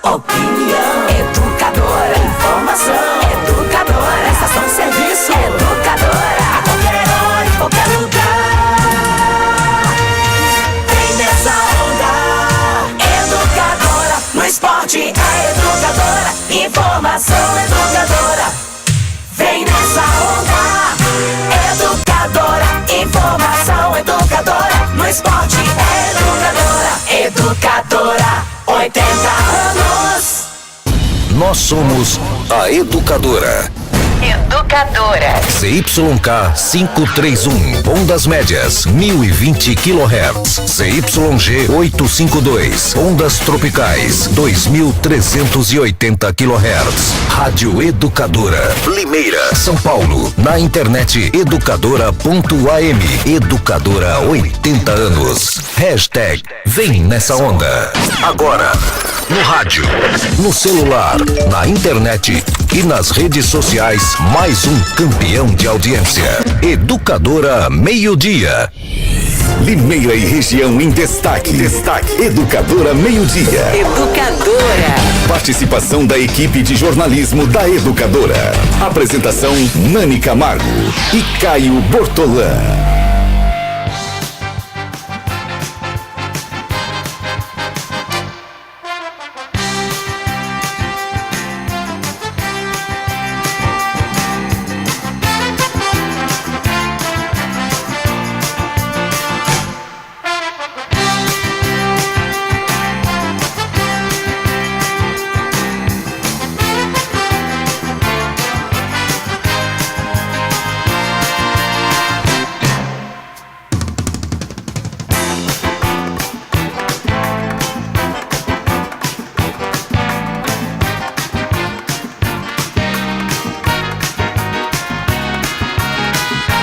Opinião. Educadora. Informação. Educadora. Prestação de serviço. Educadora. A qualquer hora, em qualquer lugar. Vem nessa onda. Educadora. No esporte, a educadora. Informação educadora. Vem nessa onda. Educadora. Informação educadora. No esporte, é educadora. Educadora. 80 anos. Nós somos a Educadora. Educadora. ZYK 531, ondas médias, 1020 kHz. ZYG 852, ondas tropicais, 2380 kHz. Rádio Educadora, Limeira, São Paulo. Na internet educadora.am. Educadora 80 anos. Hashtag Vem Nessa Onda. Agora, no rádio, no celular, na internet e nas redes sociais, mais um campeão de audiência. Educadora Meio-Dia. Limeira e região em destaque. Educadora Meio-Dia. Educadora. Participação da equipe de jornalismo da Educadora. Apresentação Nani Camargo e Caio Bortolã.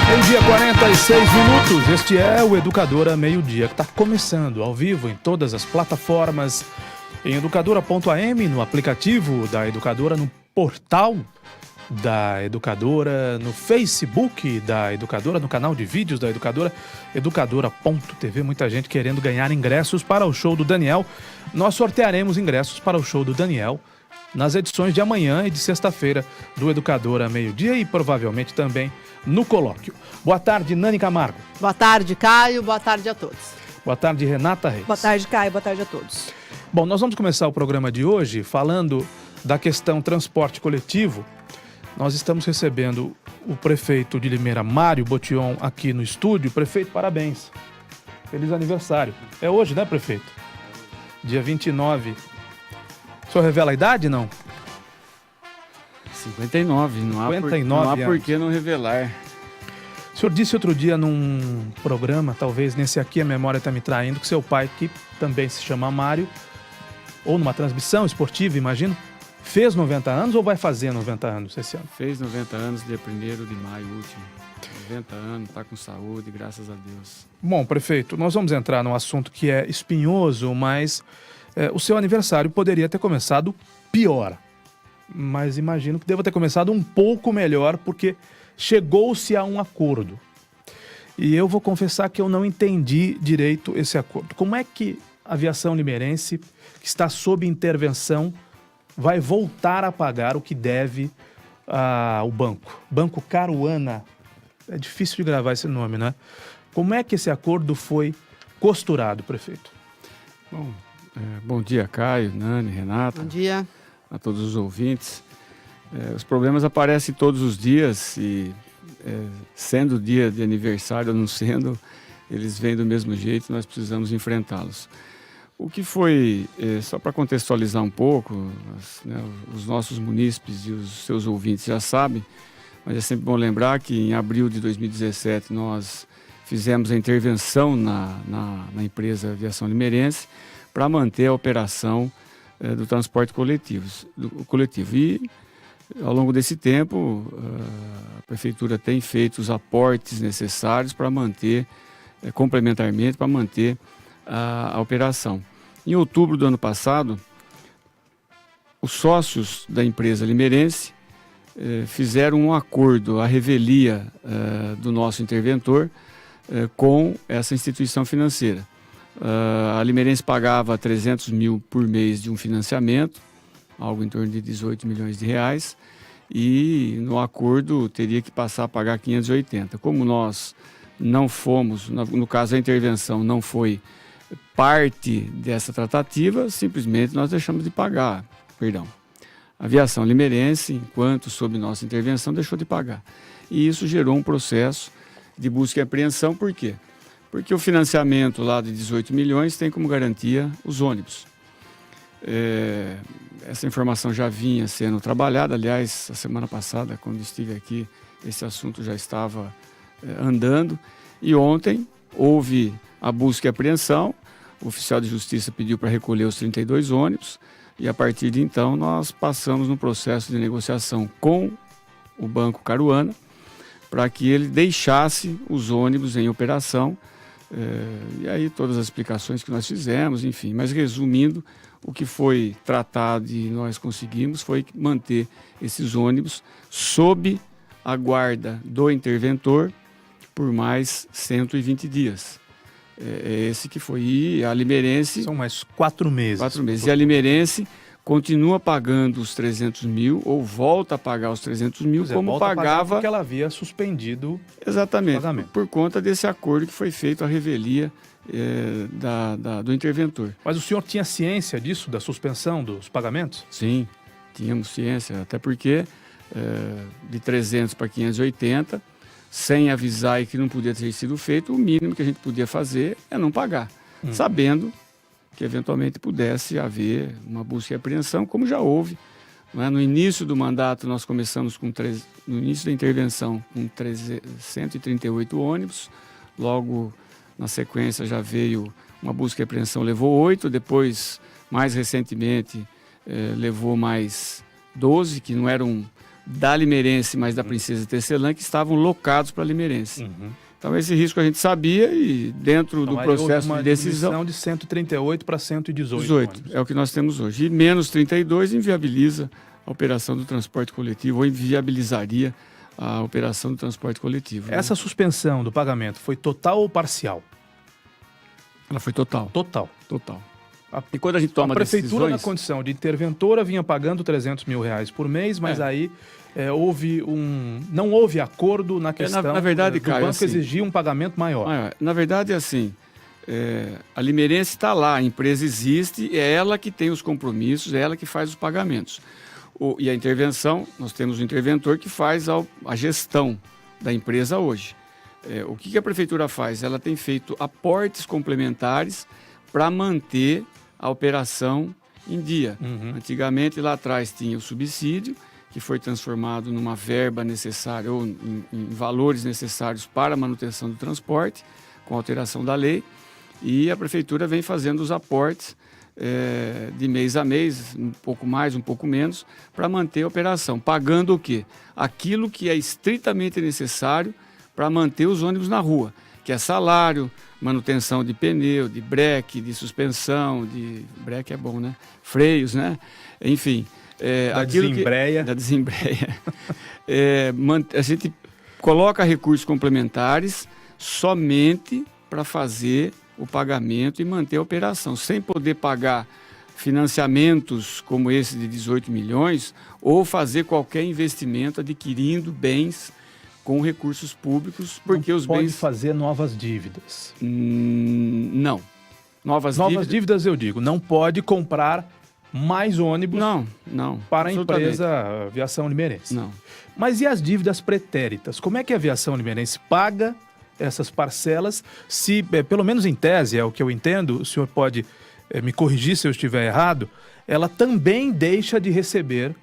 Meio-dia, 46 minutos. Este é o Educadora Meio-Dia, que está começando ao vivo em todas as plataformas, em educadora.am, no aplicativo da Educadora, no portal da Educadora, no Facebook da Educadora, no canal de vídeos da Educadora, educadora.tv. Muita gente querendo ganhar ingressos para o show do Daniel. Nós sortearemos ingressos para o show do Daniel nas edições de amanhã e de sexta-feira do Educadora Meio-Dia e provavelmente também no colóquio. Boa tarde, Nani Camargo. Boa tarde, Caio. Boa tarde a todos. Boa tarde, Renata Reis. Boa tarde, Caio. Boa tarde a todos. Bom, nós vamos começar o programa de hoje falando da questão transporte coletivo. Nós estamos recebendo o prefeito de Limeira, Mário Botion, aqui no estúdio. Prefeito, parabéns. Feliz aniversário. É hoje, né, prefeito? Dia 29. O senhor revela a idade, não? 59, não há por que não revelar. O senhor disse outro dia num programa, talvez nesse aqui a memória está me traindo, que seu pai, que também se chama Mário, ou numa transmissão esportiva, imagino, fez 90 anos ou vai fazer 90 anos esse ano? Fez 90 anos, dia 1º de maio último. 90 anos, está com saúde, graças a Deus. Bom, prefeito, nós vamos entrar num assunto que é espinhoso, mas o seu aniversário poderia ter começado pior. Mas imagino que deva ter começado um pouco melhor, porque chegou-se a um acordo. E eu vou confessar que eu não entendi direito esse acordo. Como é que a aviação limeirense, que está sob intervenção, vai voltar a pagar o que deve ao banco? Banco Caruana. É difícil de gravar esse nome, né? Como é que esse acordo foi costurado, prefeito? Bom dia, Caio, Nani, Renata. Bom dia. A todos os ouvintes. Os problemas aparecem todos os dias e, sendo dia de aniversário ou não sendo, eles vêm do mesmo jeito e nós precisamos enfrentá-los. O que foi, só para contextualizar um pouco, os nossos munícipes e os seus ouvintes já sabem, mas é sempre bom lembrar que em abril de 2017 nós fizemos a intervenção na empresa Aviação Limeirense para manter a operação do transporte coletivo. E, ao longo desse tempo, a Prefeitura tem feito os aportes necessários para manter, complementarmente, para manter a operação. Em outubro do ano passado, os sócios da empresa limeirense fizeram um acordo, a revelia do nosso interventor com essa instituição financeira. A Limeirense pagava 300 mil por mês de um financiamento, algo em torno de 18 milhões de reais, e no acordo teria que passar a pagar 580. Como nós não fomos, no caso a intervenção não foi parte dessa tratativa, simplesmente nós deixamos de pagar, A aviação limeirense, enquanto sob nossa intervenção, deixou de pagar. E isso gerou um processo de busca e apreensão, por quê? Porque o financiamento lá de 18 milhões tem como garantia os ônibus. Essa informação já vinha sendo trabalhada, aliás, a semana passada, quando estive aqui, esse assunto já estava andando, e ontem houve a busca e apreensão, o oficial de justiça pediu para recolher os 32 ônibus, e a partir de então nós passamos no processo de negociação com o Banco Caruana, para que ele deixasse os ônibus em operação, e aí todas as explicações que nós fizemos, enfim, mas resumindo, o que foi tratado e nós conseguimos foi manter esses ônibus sob a guarda do interventor por mais 120 dias. É esse que foi. E a Limeirense... São mais 4 meses. 4 meses. E a Limeirense continua pagando os 300 mil, ou volta a pagar os 300 mil, como pagava... Porque ela havia suspendido Exatamente, o pagamento. Por conta desse acordo que foi feito à revelia do interventor. Mas o senhor tinha ciência disso, da suspensão dos pagamentos? Sim, tínhamos ciência, até porque de 300 para 580, sem avisar e que não podia ter sido feito, o mínimo que a gente podia fazer é não pagar, sabendo que eventualmente pudesse haver uma busca e apreensão, como já houve. Não é? No início do mandato, nós começamos no início da intervenção com 138 ônibus, logo na sequência já veio uma busca e apreensão, levou 8, depois, mais recentemente, levou mais 12, que não eram da Limeirense, mas da Princesa Tecelã, que estavam locados para a Limeirense. Então esse risco a gente sabia e dentro do processo de decisão... Uma de 138 para 118. 18, é o que nós temos hoje. E menos 32 inviabiliza a operação do transporte coletivo, ou inviabilizaria a operação do transporte coletivo. Essa suspensão do pagamento foi total ou parcial? Ela foi total. Total. Total. E quando a gente toma a prefeitura, decisões... na condição de interventora, vinha pagando 300 mil reais por mês, mas aí não houve acordo na questão na verdade, do Caio, banco assim, exigir um pagamento maior. Na verdade, é assim, a Limeirense está lá, a empresa existe, é ela que tem os compromissos, é ela que faz os pagamentos. E a intervenção, nós temos um interventor que faz a gestão da empresa hoje. O que a prefeitura faz? Ela tem feito aportes complementares para manter a operação em dia. Antigamente, lá atrás, tinha o subsídio, que foi transformado numa verba necessária ou em valores necessários para a manutenção do transporte, com a alteração da lei, e a prefeitura vem fazendo os aportes de mês a mês, um pouco mais, um pouco menos, para manter a operação, pagando o quê? Aquilo que é estritamente necessário para manter os ônibus na rua, que é salário, manutenção de pneu, de breque, de suspensão, de breque é bom, né? Freios, né? Enfim, da desembreia. Da desembreia. A gente coloca recursos complementares somente para fazer o pagamento e manter a operação, sem poder pagar financiamentos como esse de 18 milhões ou fazer qualquer investimento adquirindo bens com recursos públicos, porque os pode bens... fazer novas dívidas. Não. Novas dívidas, eu digo, não pode comprar mais ônibus não, para a empresa Aviação Limeirense. Não. Mas e as dívidas pretéritas? Como é que a Aviação Limeirense paga essas parcelas, se, pelo menos em tese, é o que eu entendo, o senhor pode me corrigir se eu estiver errado, ela também deixa de receber,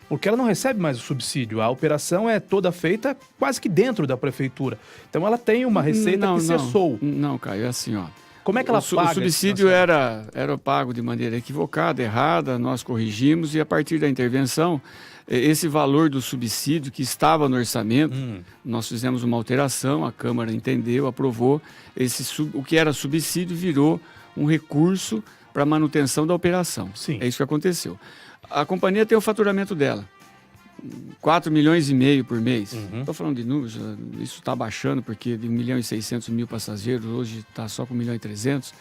porque ela não recebe mais o subsídio, a operação é toda feita quase que dentro da prefeitura. Então ela tem uma receita que cessou. Não, Caio, é assim, ó. Como é que ela paga? O subsídio era pago de maneira equivocada, errada, nós corrigimos e a partir da intervenção, esse valor do subsídio que estava no orçamento, nós fizemos uma alteração, a Câmara entendeu, aprovou, o que era subsídio virou um recurso para manutenção da operação. Sim. É isso que aconteceu. A companhia tem o faturamento dela. 4 milhões e meio por mês. Estou falando de números, isso está baixando, porque de 1 milhão e 600 mil passageiros, hoje está só com 1 milhão e 300,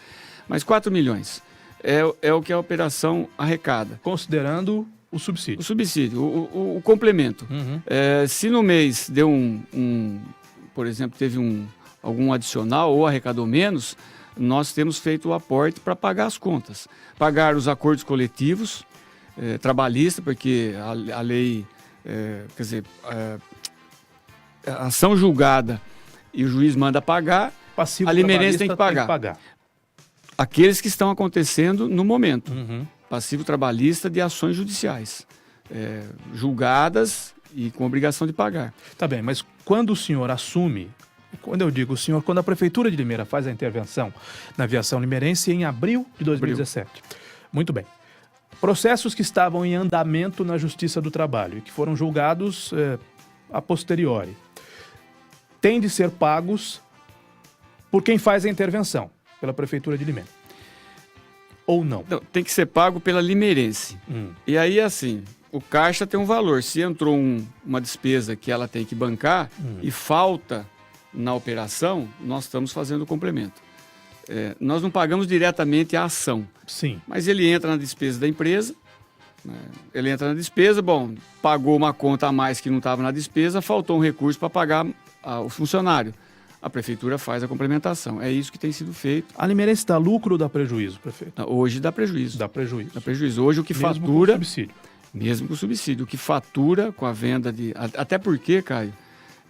mas 4 milhões é o que a operação arrecada. Considerando o subsídio. O subsídio, o complemento. Se no mês deu por exemplo, teve algum adicional ou arrecadou menos, nós temos feito o aporte para pagar as contas. Pagar os acordos coletivos, trabalhista, porque a lei, quer dizer, a ação julgada e o juiz manda pagar, Passivo a limeirense tem que pagar. Aqueles que estão acontecendo no momento. Passivo trabalhista de ações judiciais, julgadas e com obrigação de pagar. Tá bem, mas quando o senhor assume, quando eu digo o senhor, quando a Prefeitura de Limeira faz a intervenção na aviação limeirense em abril de 2017. Muito bem. Processos que estavam em andamento na Justiça do Trabalho e que foram julgados a posteriori, têm de ser pagos por quem faz a intervenção, pela Prefeitura de Limeira. Ou não? Não, tem que ser pago pela limeirense. E aí, assim, o caixa tem um valor. Se entrou uma despesa que ela tem que bancar e falta na operação, nós estamos fazendo o complemento. Nós não pagamos diretamente a ação. Sim. Mas ele entra na despesa da empresa, né? Ele entra na despesa, pagou uma conta a mais que não estava na despesa, faltou um recurso para pagar o funcionário. A Prefeitura faz a complementação. É isso que tem sido feito. A Limeirense dá lucro ou dá prejuízo, prefeito? Hoje dá prejuízo. Dá prejuízo. Dá prejuízo. Hoje o que Mesmo fatura... com subsídio. Mesmo com subsídio. O que fatura com a venda de... Até porque, Caio,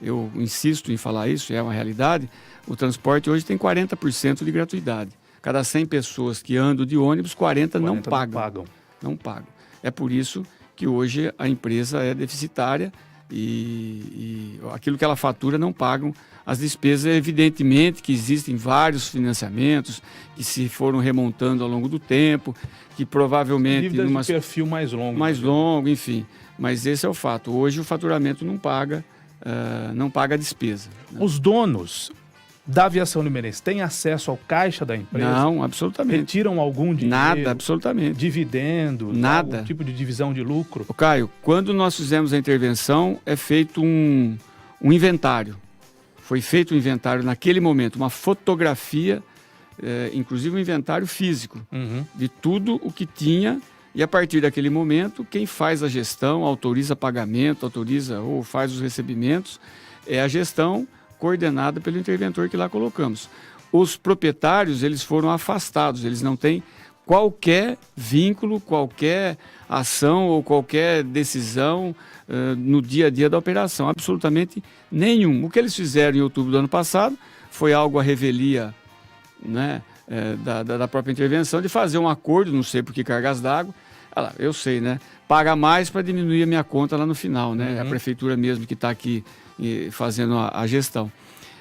eu insisto em falar isso, é uma realidade, o transporte hoje tem 40% de gratuidade. Cada 100 pessoas que andam de ônibus, 40 não pagam. Não pagam. É por isso que hoje a empresa é deficitária e aquilo que ela fatura não pagam as despesas. Evidentemente que existem vários financiamentos que se foram remontando ao longo do tempo, que provavelmente... Dívidas de perfil mais longo. Mais longo, enfim. Mas esse é o fato. Hoje o faturamento não paga a despesa. Né? Os donos da aviação limeirense têm acesso ao caixa da empresa? Não, absolutamente. Retiram algum dinheiro? Nada, absolutamente. Dividendo? Nada. Algum tipo de divisão de lucro? Caio, quando nós fizemos a intervenção, é feito um inventário. Foi feito um inventário naquele momento, uma fotografia, inclusive um inventário físico, de tudo o que tinha. E a partir daquele momento, quem faz a gestão, autoriza pagamento, autoriza ou faz os recebimentos, é a gestão coordenada pelo interventor que lá colocamos. Os proprietários, eles foram afastados, eles não têm qualquer vínculo, qualquer ação ou qualquer decisão no dia a dia da operação, absolutamente nenhum. O que eles fizeram em outubro do ano passado foi algo à revelia, né, da própria intervenção, de fazer um acordo, não sei por que cargas d'água, eu sei, né, paga mais para diminuir a minha conta lá no final, né, a prefeitura mesmo que está aqui fazendo a gestão.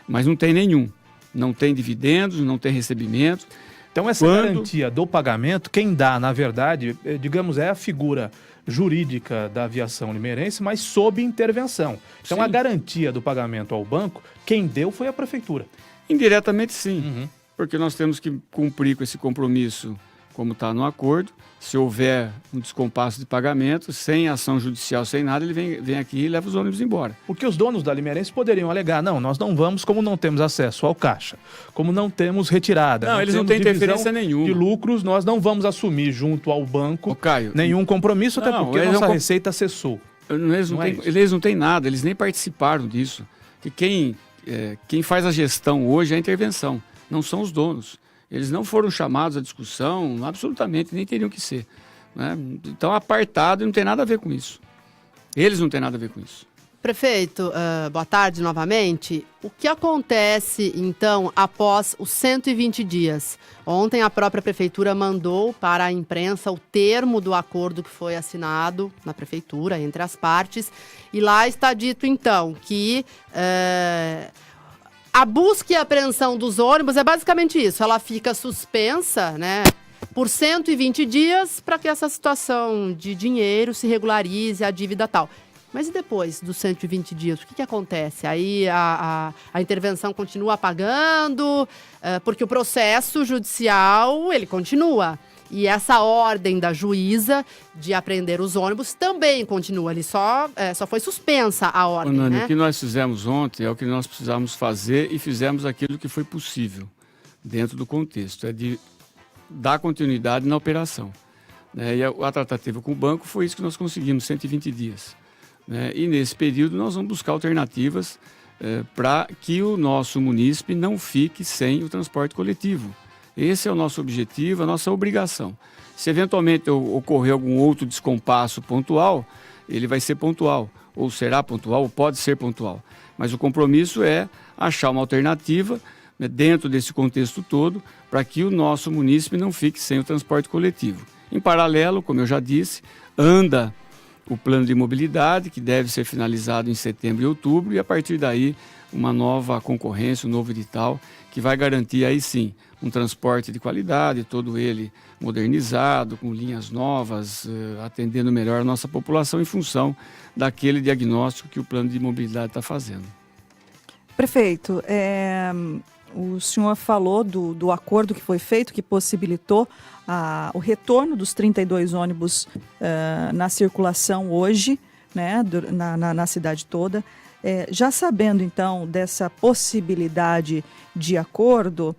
Mas não tem nenhum, não tem dividendos, não tem recebimento. Então essa garantia do pagamento, quem dá, na verdade, digamos, é a figura jurídica da aviação limeirense, mas sob intervenção. Então sim, a garantia do pagamento ao banco, quem deu foi a prefeitura. Indiretamente sim, porque nós temos que cumprir com esse compromisso como está no acordo. Se houver um descompasso de pagamento, sem ação judicial, sem nada, ele vem aqui e leva os ônibus embora. Porque os donos da Limeirense poderiam alegar, não, nós não vamos, como não temos acesso ao caixa, como não temos retirada. Não, eles não têm interferência nenhuma. De lucros, nós não vamos assumir junto ao banco nenhum compromisso, até porque a nossa receita cessou. Eles não têm nada, eles nem participaram disso. Que quem faz a gestão hoje é a intervenção, não são os donos. Eles não foram chamados à discussão, absolutamente, nem teriam que ser. Né? Então, apartado, não tem nada a ver com isso. Eles não têm nada a ver com isso. Prefeito, boa tarde novamente. O que acontece, então, após os 120 dias? Ontem a própria prefeitura mandou para a imprensa o termo do acordo que foi assinado na prefeitura, entre as partes. E lá está dito, então, que... a busca e apreensão dos ônibus é basicamente isso. Ela fica suspensa, né, por 120 dias para que essa situação de dinheiro se regularize, a dívida tal. Mas e depois dos 120 dias, o que acontece? Aí a intervenção continua pagando, porque o processo judicial, ele continua. E essa ordem da juíza de apreender os ônibus também continua. Ele só foi suspensa a ordem, Nani, né? o que nós fizemos ontem é o que nós precisávamos fazer e fizemos aquilo que foi possível dentro do contexto, é de dar continuidade na operação. Né? E a tratativa com o banco foi isso que nós conseguimos, 120 dias. Né? E nesse período nós vamos buscar alternativas para que o nosso munícipe não fique sem o transporte coletivo. Esse é o nosso objetivo, a nossa obrigação. Se eventualmente ocorrer algum outro descompasso pontual, ele vai ser pontual, ou será pontual, ou pode ser pontual. Mas o compromisso é achar uma alternativa, né, dentro desse contexto todo, para que o nosso munícipe não fique sem o transporte coletivo. Em paralelo, como eu já disse, anda o plano de mobilidade, que deve ser finalizado em setembro e outubro, e a partir daí uma nova concorrência, um novo edital, que vai garantir aí sim um transporte de qualidade, todo ele modernizado, com linhas novas, atendendo melhor a nossa população em função daquele diagnóstico que o plano de mobilidade está fazendo. Prefeito, o senhor falou do acordo que foi feito, que possibilitou o retorno dos 32 ônibus na circulação hoje, né, na cidade toda. Já sabendo, então, dessa possibilidade de acordo,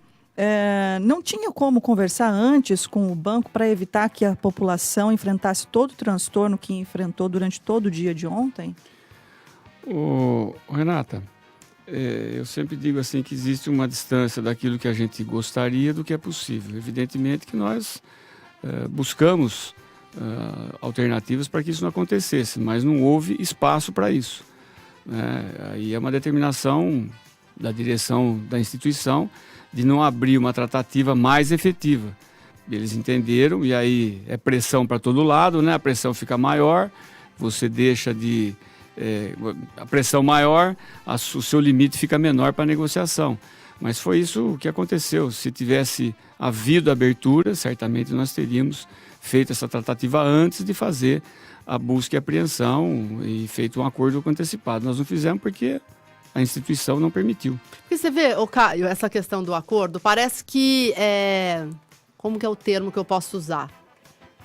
não tinha como conversar antes com o banco para evitar que a população enfrentasse todo o transtorno que enfrentou durante todo o dia de ontem? Renata, eu sempre digo assim que existe uma distância daquilo que a gente gostaria do que é possível. Evidentemente que nós buscamos alternativas para que isso não acontecesse, mas não houve espaço para isso. Aí é uma determinação da direção da instituição de não abrir uma tratativa mais efetiva. Eles entenderam, e aí é pressão para todo lado, né? A pressão fica maior, você deixa de... a pressão maior, o seu limite fica menor para a negociação. Mas foi isso que aconteceu. Se tivesse havido abertura, certamente nós teríamos feito essa tratativa antes de fazer a busca e apreensão e feito um acordo antecipado. Nós não fizemos porque a instituição não permitiu. Porque você vê, Caio, essa questão do acordo, parece que como que é o termo que eu posso usar?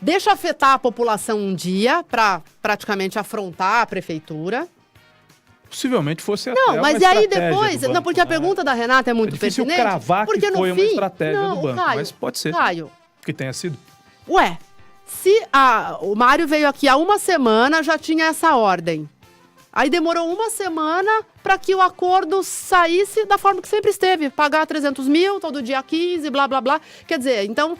Deixa afetar a população um dia para praticamente afrontar a prefeitura. Possivelmente fosse até Não, mas uma e aí estratégia depois... do banco, Não, porque a né? pergunta da Renata é muito difícil pertinente. cravar que porque no foi fim, uma estratégia não, do banco, Caio, mas pode ser Caio, que tenha sido. ué, se o Mário veio aqui há uma semana, já tinha essa ordem. Aí demorou uma semana para que o acordo saísse da forma que sempre esteve. Pagar 300 mil, todo dia 15, blá, blá, blá. Quer dizer, então,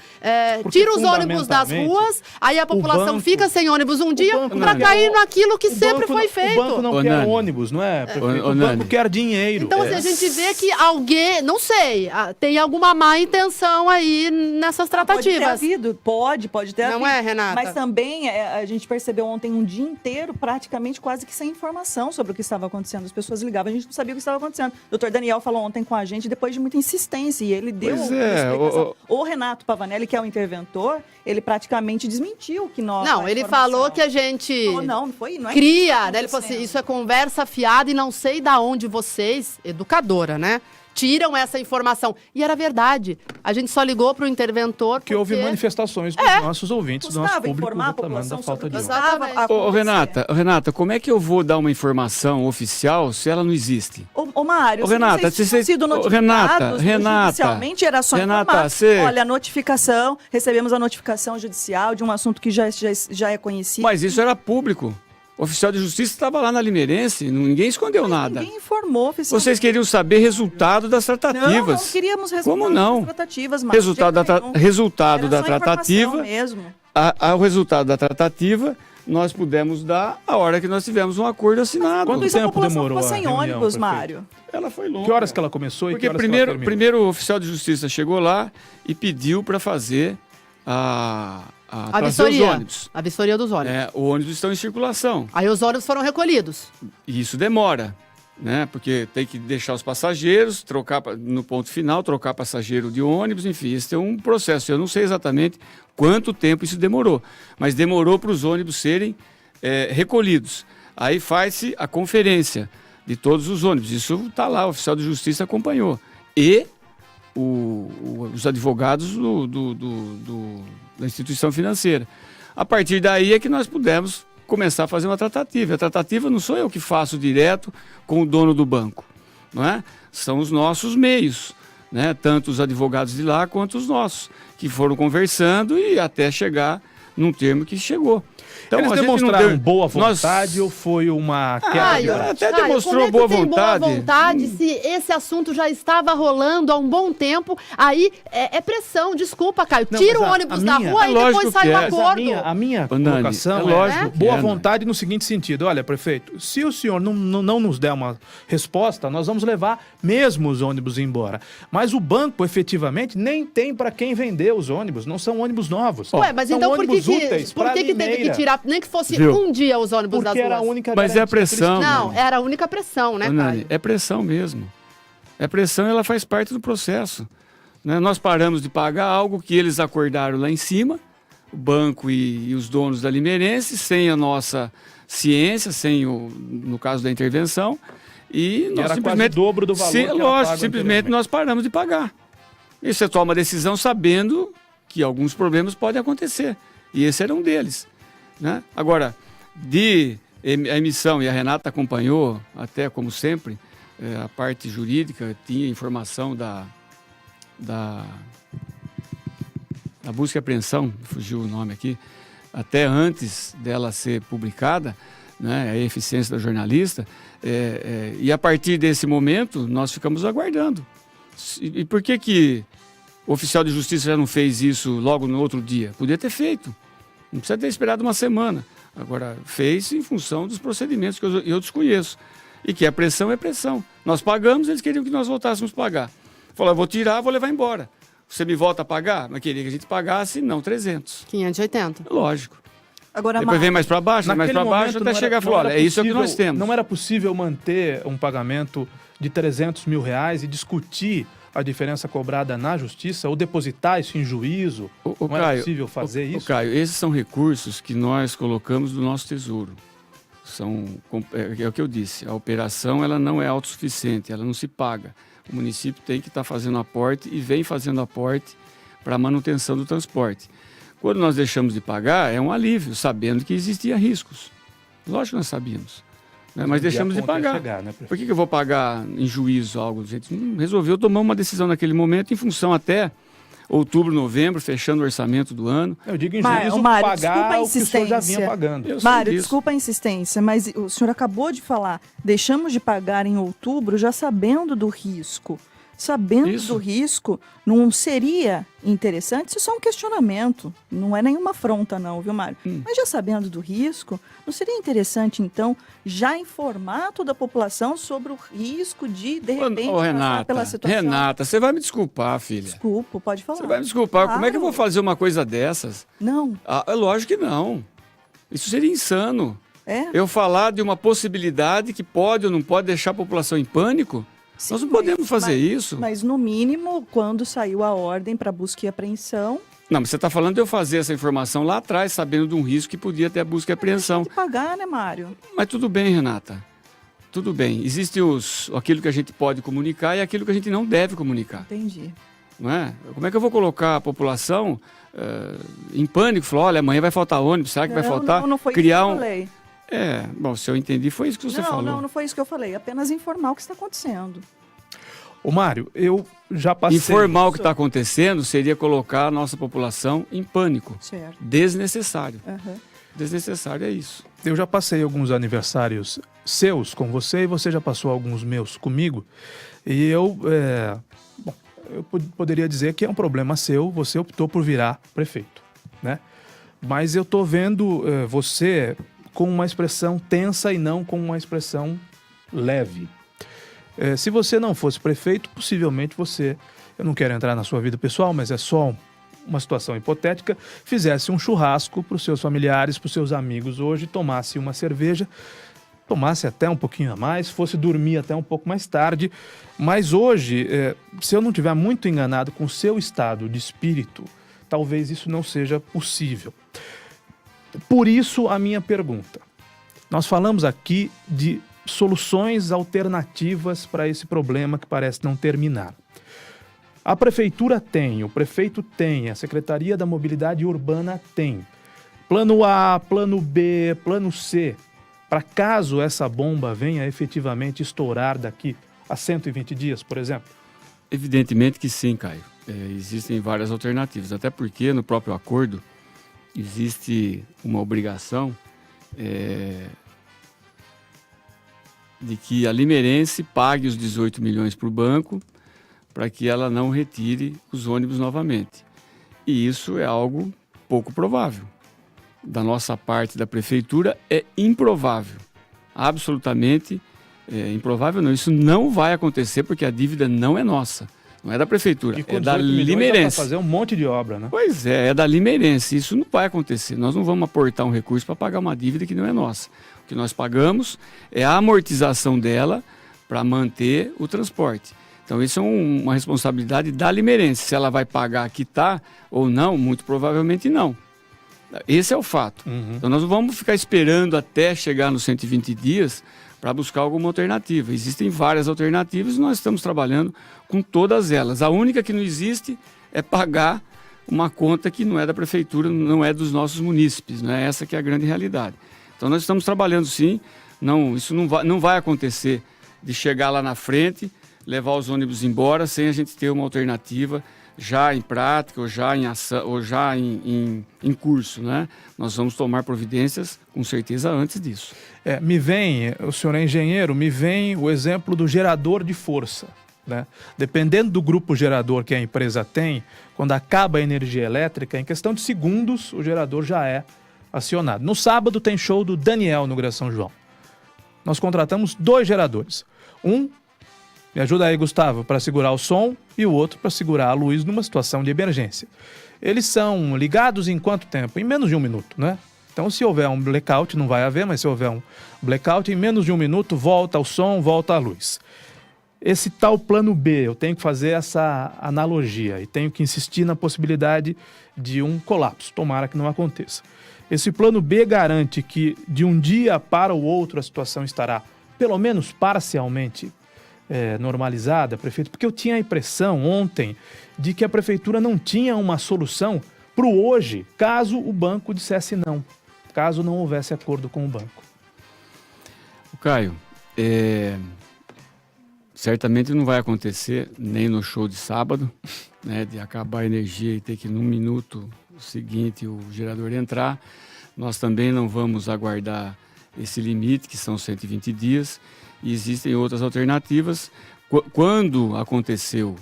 Porque tira os ônibus das fundamentalmente, ruas, aí a população banco- fica sem ônibus um dia banco para não cair quer- naquilo que sempre banco foi não- feito. O banco não quer Nani. ônibus, não é, prefeito? Ô, O Nani. banco quer dinheiro. Então, assim, a gente vê que alguém, não sei, tem alguma má intenção aí nessas tratativas. Pode ter havido. Não é, Renata? Mas também a gente percebeu ontem um dia inteiro, praticamente quase que sem informação sobre o que estava acontecendo. As pessoas ligavam, a gente não sabia o que estava acontecendo. O Dr. Daniel falou ontem com a gente, depois de muita insistência, e ele deu Pois uma é, explicação. O Renato Pavanelli, que é o interventor, ele praticamente desmentiu que nós... Não, ele falou que a gente Não foi, não é cria, isso que né? Ele falou assim, acontecendo. isso é conversa fiada e não sei da onde vocês, educadora, né? Tiram essa informação. E era verdade. A gente só ligou pro interventor Que houve porque- manifestações dos nossos ouvintes, do nosso Custava público, informar a reclamando da população falta sobre de o que ônibus. estava Exatamente. acontecendo. Renata, como é que eu vou dar uma informação oficial se ela não existe? Ô Mário, Ô, Renata, vocês tinham vocês- sido ô, notificados Renata, judicialmente, era só Renata, informar. você- Olha, a notificação, recebemos a notificação judicial de um assunto que já é conhecido. Mas isso era público. O oficial de justiça estava lá na Limeirense, ninguém escondeu nada. Ninguém informou oficialmente. Vocês queriam saber resultado das Não tratativas. queríamos resultado Como não? das tratativas, Mário. Resultado da, de jeito nenhum. resultado Era da só informação tratativa. mesmo. O resultado da tratativa nós pudemos dar a hora que nós tivemos um acordo assinado. Quanto Tudo isso a tempo população demorou ficou a sem reunião, ônibus, prefeito? Mário. Ela foi longa. Que horas que ela começou e que Porque horas que ela terminou? primeiro o oficial de justiça chegou lá e pediu para fazer A trazer os vistoria. ônibus. A vistoria dos ônibus. O ônibus estão em circulação. Aí os ônibus foram recolhidos. E isso demora, né? Porque tem que deixar os passageiros, trocar no ponto final, trocar passageiro de ônibus, enfim, esse é um processo. Eu não sei exatamente quanto tempo isso demorou, mas demorou para os ônibus serem recolhidos. Aí faz-se a conferência de todos os ônibus. Isso está lá, o oficial de justiça acompanhou. E os advogados da instituição financeira. A partir daí é que nós pudemos começar a fazer uma tratativa. A tratativa não sou eu que faço direto com o dono do banco, não é? São os nossos meios, né? Tanto os advogados de lá quanto os nossos, que foram conversando e até chegar num termo que chegou. Então, Eles a gente demonstraram não deu... boa vontade ou foi uma queda de braço? até demonstrou como é que boa tem boa vontade. vontade se esse assunto já estava rolando há um bom tempo? Aí é pressão, desculpa, Caio. Não, Tira o mas ônibus a da minha- rua é e depois lógico sai que o é. Mas acordo. a minha Ô, Nani, colocação é lógico que boa é, vontade no seguinte sentido. Olha, prefeito, se o senhor não nos der uma resposta, nós vamos levar mesmo os ônibus embora. Mas o banco, efetivamente, nem tem para quem vender os ônibus. Não são ônibus novos. Ué, mas São então por que, ônibus que, úteis por pra que, que teve que Limeira. tirar, nem que fosse Viu? um dia os ônibus das Porque era a ruas? única Mas é a garantia que eles pressão. tinham. Não, era a única pressão, né, Ô, Nani, Caio? é pressão mesmo. É pressão, ela faz parte do processo. Né? Nós paramos de pagar algo que eles acordaram lá em cima, o banco e os donos da Limeirense, sem a nossa ciência, no caso da intervenção, e nós Era simplesmente... quase o dobro do valor que era lógico, pago simplesmente anteriormente. nós paramos de pagar. E você toma a decisão sabendo que alguns problemas podem acontecer. E esse era um deles. Né? Agora, a emissão, e a Renata acompanhou, até como sempre, a parte jurídica, tinha informação da busca e apreensão, fugiu o nome aqui, até antes dela ser publicada, né, a eficiência da jornalista, e a partir desse momento nós ficamos aguardando. E por que o oficial de justiça já não fez isso logo no outro dia? Podia ter feito, não precisa ter esperado uma semana. Agora, fez em função dos procedimentos que eu desconheço. E que a pressão é pressão. Nós pagamos, eles queriam que nós voltássemos a pagar. Falaram, vou tirar, vou levar embora. Você me volta a pagar? Mas queria que a gente pagasse, não, 300. 580. Lógico. Agora, Depois vem mais para baixo, mais para baixo, até chegar e falar, olha, é isso que nós temos. Não era possível manter um pagamento de 300 mil reais e discutir a diferença cobrada na justiça ou depositar isso em juízo? Não era possível fazer isso? Caio, esses são recursos que nós colocamos do nosso tesouro. É o que eu disse, a operação ela não é autossuficiente, ela não se paga. O município tem que estar fazendo aporte e vem fazendo aporte para a manutenção do transporte. Quando nós deixamos de pagar, é um alívio, sabendo que existia riscos. Lógico que nós sabíamos, né? Mas deixamos de pagar. Chegar, né, Por que eu vou pagar em juízo algo? A gente resolveu tomar uma decisão naquele momento, em função até outubro, novembro, fechando o orçamento do ano. Eu digo em Mário, juízo Mário, pagar desculpa a o que o senhor já vinha insistência. pagando. Eu sei Mário, disso. desculpa a insistência, mas o senhor acabou de falar, deixamos de pagar em outubro já sabendo do risco. Sabendo Isso. do risco, não seria interessante? Isso é só um questionamento, não é nenhuma afronta não, viu, Mário? Mas já sabendo do risco, não seria interessante, então, já informar toda a população sobre o risco de repente, passar pela situação? Renata, você vai me desculpar, filha. Desculpa, pode falar. Você vai me desculpar. Como é que eu vou Claro. fazer uma coisa dessas? Não, É lógico que não. Isso seria insano. é? Eu falar de uma possibilidade que pode ou não pode deixar a população em pânico? Sim, Nós não mas- podemos fazer mas- isso. Mas, no mínimo, quando saiu a ordem para busca e apreensão, Não, mas você está falando de eu fazer essa informação lá atrás, sabendo de um risco que podia ter a busca e apreensão. tem que pagar, né, Mário? Mas tudo bem, Renata. Tudo bem. Existe aquilo que a gente pode comunicar e aquilo que a gente não deve comunicar. Entendi. Não é? Como é que eu vou colocar a população em pânico? Falar, olha, amanhã vai faltar ônibus, será que vai faltar? Não foi Criar isso que eu falei. Bom, se eu entendi, foi isso que você falou. Não foi isso que eu falei. Apenas informar o que está acontecendo. Ô Mário, eu já passei... Informar o que está acontecendo seria colocar a nossa população em pânico. Certo. Desnecessário. Aham. Desnecessário é isso. Eu já passei alguns aniversários seus com você e você já passou alguns meus comigo. E eu poderia dizer que é um problema seu, você optou por virar prefeito, né? Mas eu tô vendo você com uma expressão tensa e não com uma expressão leve. Se você não fosse prefeito, possivelmente você, eu não quero entrar na sua vida pessoal, mas é só uma situação hipotética, fizesse um churrasco para os seus familiares, para os seus amigos hoje, tomasse uma cerveja, tomasse até um pouquinho a mais, fosse dormir até um pouco mais tarde, mas hoje, se eu não estiver muito enganado com o seu estado de espírito, talvez isso não seja possível. Por isso a minha pergunta. Nós falamos aqui de soluções alternativas para esse problema que parece não terminar. A prefeitura tem, o prefeito tem, a Secretaria da Mobilidade Urbana tem. Plano A, plano B, plano C, para caso essa bomba venha efetivamente estourar daqui a 120 dias, por exemplo? Evidentemente que sim, Caio. Existem várias alternativas, até porque no próprio acordo existe uma obrigação de que a Limeirense pague os 18 milhões para o banco para que ela não retire os ônibus novamente. E isso é algo pouco provável. Da nossa parte da prefeitura é improvável, absolutamente improvável não. Isso não vai acontecer porque a dívida não é nossa, não é da prefeitura, é da Limeirense. Para fazer um monte de obra, né? Pois é da Limeirense, isso não vai acontecer. Nós não vamos aportar um recurso para pagar uma dívida que não é nossa. O que nós pagamos é a amortização dela para manter o transporte. Então isso é uma responsabilidade da Limeirense. Se ela vai pagar, quitar ou não, muito provavelmente não. Esse é o fato. Então nós não vamos ficar esperando até chegar nos 120 dias para buscar alguma alternativa. Existem várias alternativas e nós estamos trabalhando com todas elas. A única que não existe é pagar uma conta que não é da prefeitura, não é dos nossos munícipes, não é essa que é a grande realidade. Então nós estamos trabalhando sim, isso não vai acontecer de chegar lá na frente, levar os ônibus embora sem a gente ter uma alternativa já em prática ou já em ação, ou já em curso, né? Nós vamos tomar providências com certeza antes disso. O senhor é engenheiro, me vem o exemplo do gerador de força, né? Dependendo do grupo gerador que a empresa tem, quando acaba a energia elétrica, em questão de segundos o gerador já é acionado. No sábado tem show do Daniel no Gran São João. Nós contratamos 2 geradores. Me ajuda aí, Gustavo, para segurar o som e o outro para segurar a luz numa situação de emergência. Eles são ligados em quanto tempo? Em menos de 1 minuto, né? Então, se houver um blackout, não vai haver, mas se houver um blackout, em menos de 1 minuto, volta o som, volta a luz. Esse tal plano B, eu tenho que fazer essa analogia e tenho que insistir na possibilidade de um colapso, tomara que não aconteça. Esse plano B garante que de um dia para o outro a situação estará, pelo menos parcialmente, normalizada, prefeito, porque eu tinha a impressão ontem de que a prefeitura não tinha uma solução para o hoje, caso o banco dissesse não, caso não houvesse acordo com o banco. Caio, certamente não vai acontecer nem no show de sábado, né, de acabar a energia e ter que num minuto seguinte o gerador entrar. Nós também não vamos aguardar esse limite, que são 120 dias, e existem outras alternativas. Quando aconteceu,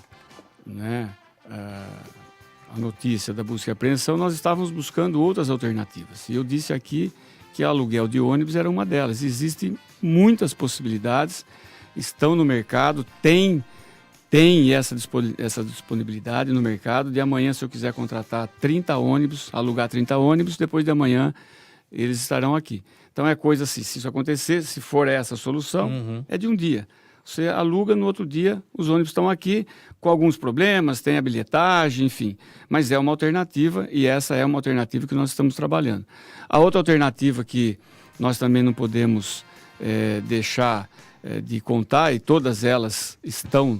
né, a notícia da busca e apreensão, nós estávamos buscando outras alternativas. E eu disse aqui que aluguel de ônibus era uma delas. Existem muitas possibilidades, estão no mercado, tem essa disponibilidade no mercado. De amanhã, se eu quiser contratar 30 ônibus, alugar 30 ônibus, depois de amanhã eles estarão aqui. Então é coisa assim, se isso acontecer, se for essa a solução, é de um dia. Você aluga, no outro dia os ônibus estão aqui com alguns problemas, tem a bilhetagem, enfim. Mas é uma alternativa e essa é uma alternativa que nós estamos trabalhando. A outra alternativa que nós também não podemos deixar de contar, e todas elas estão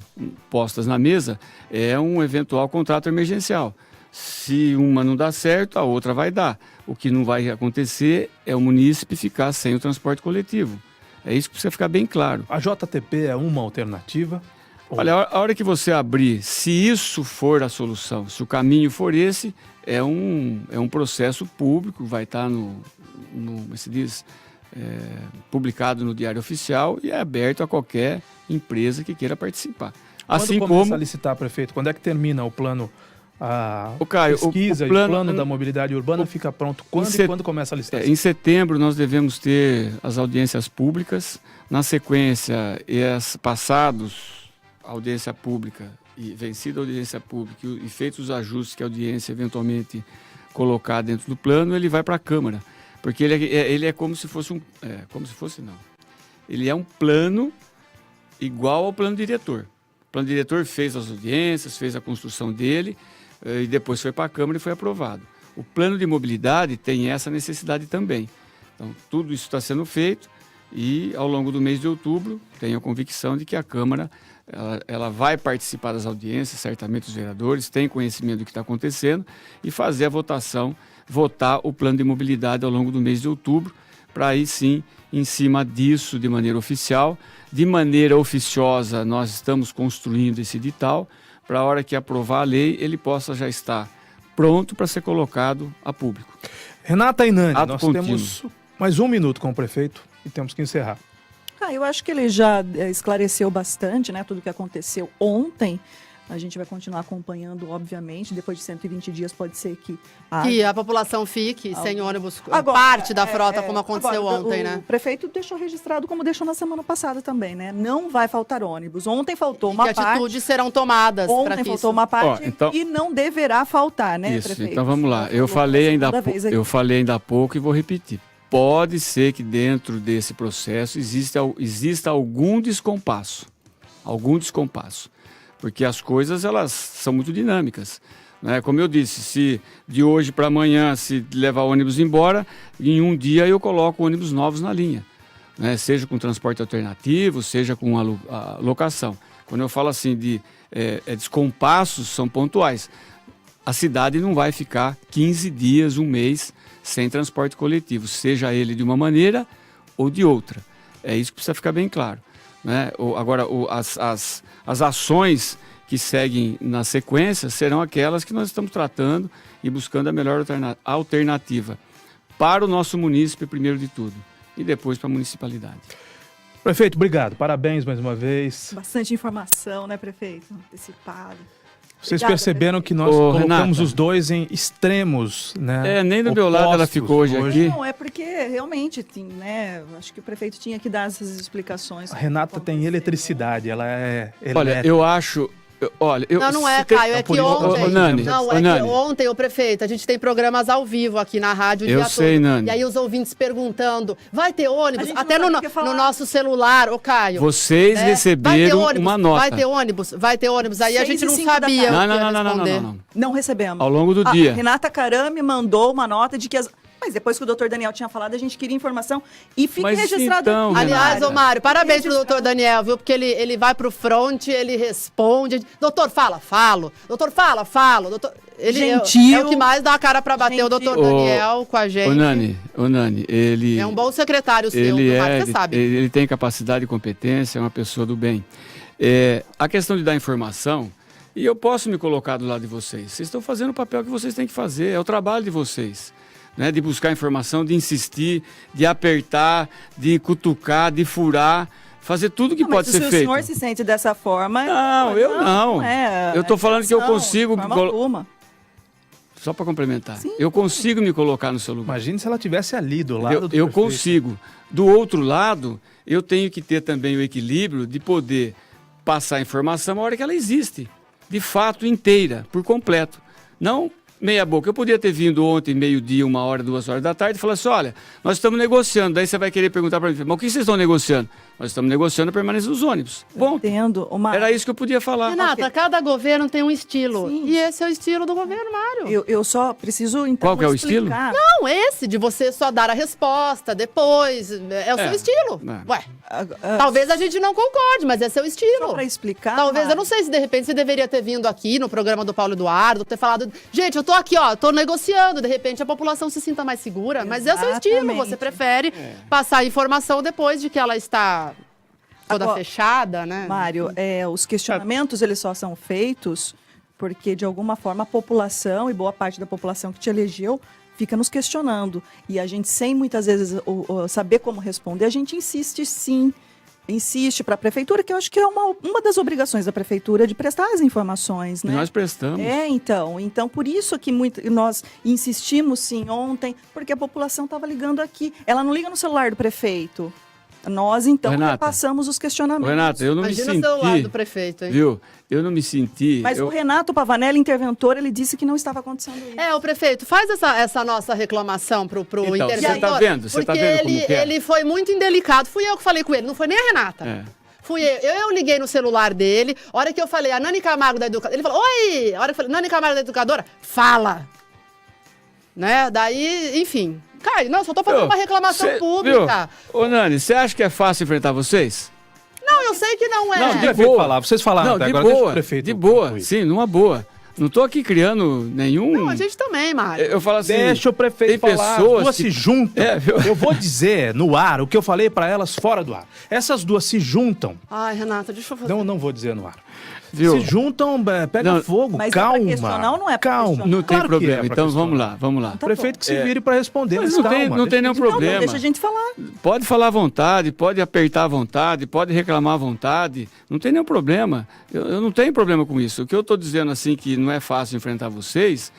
postas na mesa, é um eventual contrato emergencial. Se uma não dá certo, a outra vai dar. O que não vai acontecer é o munícipe ficar sem o transporte coletivo. É isso que precisa ficar bem claro. A JTP é uma alternativa? Olha, a hora que você abrir, se isso for a solução, se o caminho for esse, é um processo público, vai estar publicado no Diário Oficial e é aberto a qualquer empresa que queira participar. Quando começa a licitar, prefeito? Quando é que termina o plano? Pesquisa e o plano da mobilidade urbana fica pronto quando começa a licitação? Em setembro nós devemos ter as audiências públicas. Na sequência, passados a audiência pública e vencida a audiência pública e feitos os ajustes que a audiência eventualmente colocar dentro do plano, ele vai para a Câmara. Porque ele é como se fosse ele é um plano igual ao plano diretor. O plano diretor fez as audiências, fez a construção dele, e depois foi para a Câmara e foi aprovado. O plano de mobilidade tem essa necessidade também. Então, tudo isso está sendo feito e, ao longo do mês de outubro, tenho a convicção de que a Câmara ela vai participar das audiências, certamente os vereadores têm conhecimento do que está acontecendo, e fazer a votação, votar o plano de mobilidade ao longo do mês de outubro, para aí sim, em cima disso, de maneira oficial, de maneira oficiosa, nós estamos construindo esse edital, para a hora que aprovar a lei, ele possa já estar pronto para ser colocado a público. Renata e Nani, Ato nós contínuo. temos mais 1 minuto com o prefeito e temos que encerrar. Eu acho que ele já esclareceu bastante, né, tudo o que aconteceu ontem. A gente vai continuar acompanhando, obviamente. Depois de 120 dias pode ser que... Que a população fique sem ônibus, Agora, parte da frota, como aconteceu agora, ontem, né? O prefeito deixou registrado como deixou na semana passada também, né? Não vai faltar ônibus. Ontem faltou uma Que parte. atitudes serão tomadas para Ontem que faltou isso... uma parte então- e não deverá faltar, né, Isso, prefeito? então vamos lá. Eu Falou falei, pela segunda vez aqui. eu falei ainda há pouco e vou repetir. Pode ser que dentro desse processo exista algum descompasso. Porque as coisas, elas são muito dinâmicas, né? Como eu disse, se de hoje para amanhã se levar o ônibus embora, em um dia eu coloco ônibus novos na linha, né? Seja com transporte alternativo, seja com a locação. Quando eu falo assim de descompassos, são pontuais. A cidade não vai ficar 15 dias, um mês, sem transporte coletivo, seja ele de uma maneira ou de outra. É isso que precisa ficar bem claro, né? Agora, as ações que seguem na sequência serão aquelas que nós estamos tratando e buscando a melhor alternativa para o nosso munícipe, primeiro de tudo, e depois para a municipalidade. Prefeito, obrigado. Parabéns mais uma vez. Bastante informação, né, prefeito? Antecipado. Vocês Obrigada, perceberam prefeito. que nós Ô, colocamos Renata. os dois em extremos, né? Nem do meu lado ela opostos ficou hoje aqui. Não, é porque realmente, né, acho que o prefeito tinha que dar essas explicações. A Renata tem eletricidade, ela é elétrica. Olha, eu acho... Não é, se tem- Caio, é Por que isso- ontem... Ô, Nani, Não, ô, é que Nani. ontem, o prefeito, a gente tem programas ao vivo aqui na rádio o Eu dia sei, todo. Nani. E aí os ouvintes perguntando, vai ter A ônibus? gente não Até sabe no, o que falar. no nosso celular, ô Caio. Vocês né? receberam Vai ter ônibus, uma nota. Vai ter ônibus, vai ter ônibus. Aí a 6 gente e não 5 da sabia tarde. o que ia responder. Não. Não recebemos. Ao longo do A dia. Renata Carame mandou uma nota de que Mas depois que o doutor Daniel tinha falado, a gente queria informação. E fique Mas registrado então, aqui. Aliás, Renata. ô Mário, parabéns pro Registrado. doutor Daniel, viu? Porque ele vai pro front, ele responde. Doutor, falo. Doutor, falo. Doutor... Ele Gentil. é o que mais dá a cara pra bater, o doutor Gentil. Daniel com a gente. Ô Nani, ele... É um bom secretário seu, ele viu, Mário? Você sabe. Ele tem capacidade e competência, é uma pessoa do bem. A questão de dar informação, e eu posso me colocar do lado de vocês. Vocês estão fazendo o papel que vocês têm que fazer, é o trabalho de vocês. Né? De buscar informação, de insistir, de apertar, de cutucar, de furar, fazer tudo que Não, pode mas ser se o feito. senhor se sente dessa forma... Não, eu não. Eu tô falando que eu consigo... De forma alguma. Só para complementar. Sim. Eu consigo me colocar no seu lugar. Imagine se ela tivesse ali do lado do Eu prefeito. consigo. Do outro lado, eu tenho que ter também o equilíbrio de poder passar a informação a hora que ela existe. De fato, inteira, por completo. Não meia boca. Eu podia ter vindo ontem, meio-dia, 1h, 2h da tarde, e falar assim, olha, nós estamos negociando. Daí você vai querer perguntar para mim, mas o que vocês estão negociando? Nós estamos negociando a permanência dos ônibus. Bom, Entendo. era isso que eu podia falar. Renata, cada governo tem um estilo. Sim. E esse é o estilo do governo, Mário. Eu só preciso, então, Qual que é o estilo? explicar. Não, esse de você só dar a resposta depois. É o seu estilo. É. Ué, talvez a gente não concorde, mas é seu estilo. Só para explicar... Talvez, eu Mário, não sei se de repente você deveria ter vindo aqui no programa do Paulo Eduardo, ter falado, gente, eu tô aqui, ó, tô negociando, de repente a população se sinta mais segura, mas é o seu estilo, Exatamente. você prefere passar a informação depois de que ela está toda Agora, fechada, né? Mário, os questionamentos eles só são feitos porque, de alguma forma, a população, e boa parte da população que te elegeu, fica nos questionando. E a gente, sem muitas vezes saber como responder, a gente insiste sim. Insiste para a prefeitura, que eu acho que é uma das obrigações da prefeitura de prestar as informações, E né? nós prestamos. Então por isso que nós insistimos sim ontem, porque a população estava ligando aqui. Ela não liga no celular do prefeito. Nós, então, Renata. repassamos os questionamentos. Renata, eu não Imagina me o celular do senti... prefeito, hein? Viu? Eu não me senti... Mas eu- o Renato Pavanelli, interventor, ele disse que não estava acontecendo isso. O prefeito, faz essa nossa reclamação pro Então, interventor. você tá vendo? Você tá porque vendo como que é? ele foi muito indelicado. Fui eu que falei com ele, não foi nem a Renata. É. Fui eu. Eu liguei no celular dele, a hora que eu falei, a Nani Camargo da Educadora, ele falou, oi! A hora que eu falei, Nani Camargo da Educadora, fala! Né? Daí, enfim. Caio, não, só tô fazendo Viu? uma reclamação Cê- pública. Viu? Ô, Nani, você acha que é fácil enfrentar vocês? Não, eu sei que não é. Não, O de prefeito boa. falar, vocês falaram Não, até de agora, deixa o boa, prefeito de boa, concluir. sim, numa boa. Não estou aqui criando nenhum... Não, a gente também, Mário. Eu falo assim... Deixa o prefeito tem falar, as pessoas duas que- se juntam. É, viu? Eu vou dizer no ar o que eu falei pra elas fora do ar. Essas duas se juntam. Ai, Renata, deixa eu fazer. Não vou dizer no ar. Viu? Se juntam, pega Não, fogo, mas é pra calma. questionar ou não é pra calma. questionar? Não tem Claro que problema. é pra Então questionar. vamos lá. Tá Prefeito bom. que se vire pra responder. Mas mas não tem calma, nenhum Então, problema. deixa a gente falar. Pode falar à vontade, pode apertar à vontade, pode reclamar à vontade, não tem nenhum problema. Eu não tenho problema com isso. O que eu estou dizendo assim que não é fácil enfrentar vocês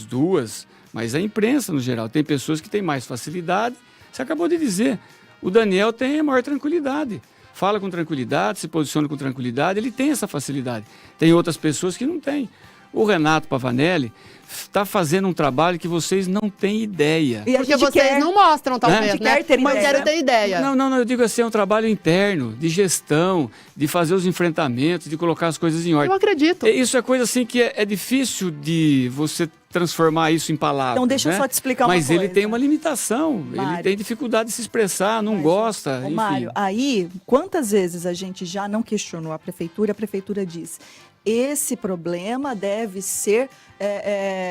duas, mas a imprensa no geral. Tem pessoas que têm mais facilidade. Você acabou de dizer. O Daniel tem a maior tranquilidade. Fala com tranquilidade, se posiciona com tranquilidade, ele tem essa facilidade. Tem outras pessoas que não têm. O Renato Pavanelli está fazendo um trabalho que vocês não têm ideia. E a Porque gente vocês quer... não mostram, talvez, A gente né? quer ter Mas ideia. quero ter ideia. Não, eu digo assim, é um trabalho interno, de gestão, de fazer os enfrentamentos, de colocar as coisas em ordem. Eu acredito. Isso é coisa assim que é difícil de você transformar isso em palavras. Então deixa eu né? só te explicar uma Mas coisa. ele tem uma limitação, ele Mário. tem dificuldade de se expressar, não Mas, gosta, ô, enfim. Mário, aí, quantas vezes a gente já não questionou a prefeitura diz, esse problema deve ser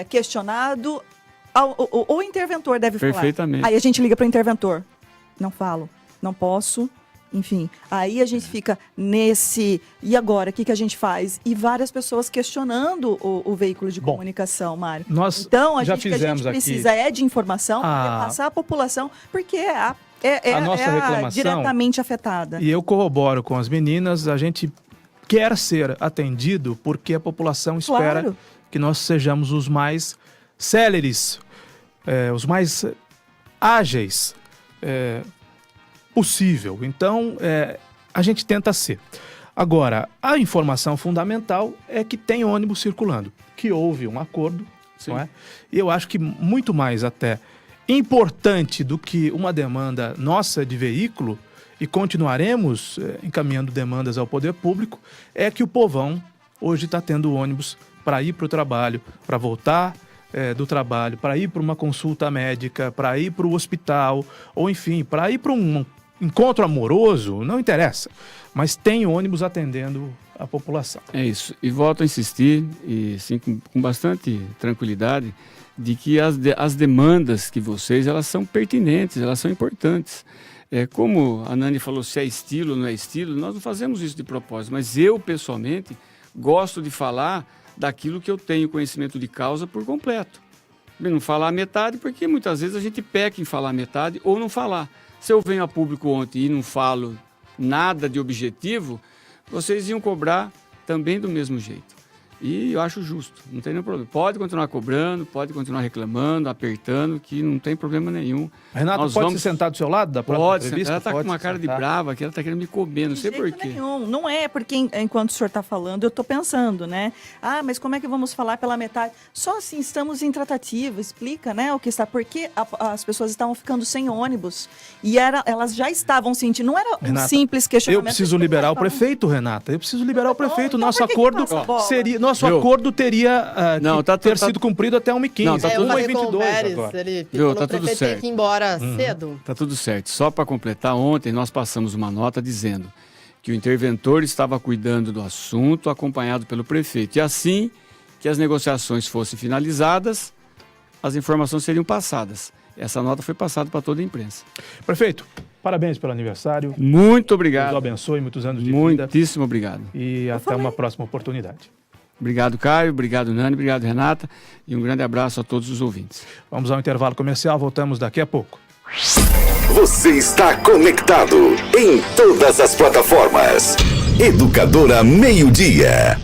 questionado, o interventor deve falar. Perfeitamente. Aí a gente liga para o interventor, não falo, não posso, enfim. Aí a gente fica nesse, e agora, o que a gente faz? E várias pessoas questionando o veículo de Bom, comunicação, Mário. nós Então, a já gente, o que a gente fizemos aqui precisa é de informação, a- passar à população, porque A nossa reclamação- diretamente afetada. E eu corroboro com as meninas, a gente quer ser atendido porque a população espera Claro. que nós sejamos os mais céleres, os mais ágeis possível. Então, a gente tenta ser. Agora, a informação fundamental é que tem ônibus circulando, que houve um acordo, Sim. não é? E eu acho que muito mais até importante do que uma demanda nossa de veículo, e continuaremos encaminhando demandas ao poder público, é que o povão hoje está tendo ônibus para ir para o trabalho, para voltar do trabalho, para ir para uma consulta médica, para ir para o hospital, ou enfim, para ir para um encontro amoroso, não interessa, mas tem ônibus atendendo a população. É isso. E volto a insistir, e sim, com bastante tranquilidade, de que as demandas que vocês, elas são pertinentes, elas são importantes. Como a Nani falou, se é estilo ou não é estilo, nós não fazemos isso de propósito, mas eu, pessoalmente, gosto de falar daquilo que eu tenho conhecimento de causa por completo. Não falar a metade, porque muitas vezes a gente peca em falar a metade ou não falar. Se eu venho a público ontem e não falo nada de objetivo, vocês iam cobrar também do mesmo jeito. E eu acho justo, não tem nenhum problema. Pode continuar cobrando, pode continuar reclamando, apertando, que não tem problema nenhum. Renato, Nós pode vamos- se sentar do seu lado da próxima Pode, entrevista? ela está com Pode uma se cara de sentar. brava, que ela está querendo me comer, não De sei jeito por quê. nenhum. Não é porque, enquanto o senhor está falando, eu estou pensando, né? Ah, mas como é que vamos falar pela metade? Só assim, estamos em tratativa, explica, né, o que está. Porque as pessoas estavam ficando sem ônibus. E elas já estavam sentindo, não era um Renata, simples questionamento. Eu preciso liberar o prefeito, Renata. Eu preciso liberar o prefeito. Então Nosso por que que acordo passa a bola? seria, nosso Viu? acordo teria Não, que tá ter tudo- sido cumprido até 1h15. Não, tá Eu tudo- falei com o 1h22 Pérez, agora. ele Viu, falou tá pro tudo prefeito certo. ter que ir embora cedo. Tá tudo certo. Só para completar, ontem nós passamos uma nota dizendo que o interventor estava cuidando do assunto, acompanhado pelo prefeito. E assim que as negociações fossem finalizadas, as informações seriam passadas. Essa nota foi passada para toda a imprensa. Prefeito, parabéns pelo aniversário. Muito Deus obrigado. abençoe, muitos anos de vida. Muitíssimo obrigado. E até uma próxima oportunidade. Obrigado, Caio. Obrigado, Nani. Obrigado, Renata. E um grande abraço a todos os ouvintes. Vamos ao intervalo comercial, voltamos daqui a pouco. Você está conectado em todas as plataformas. Educadora Meio-Dia.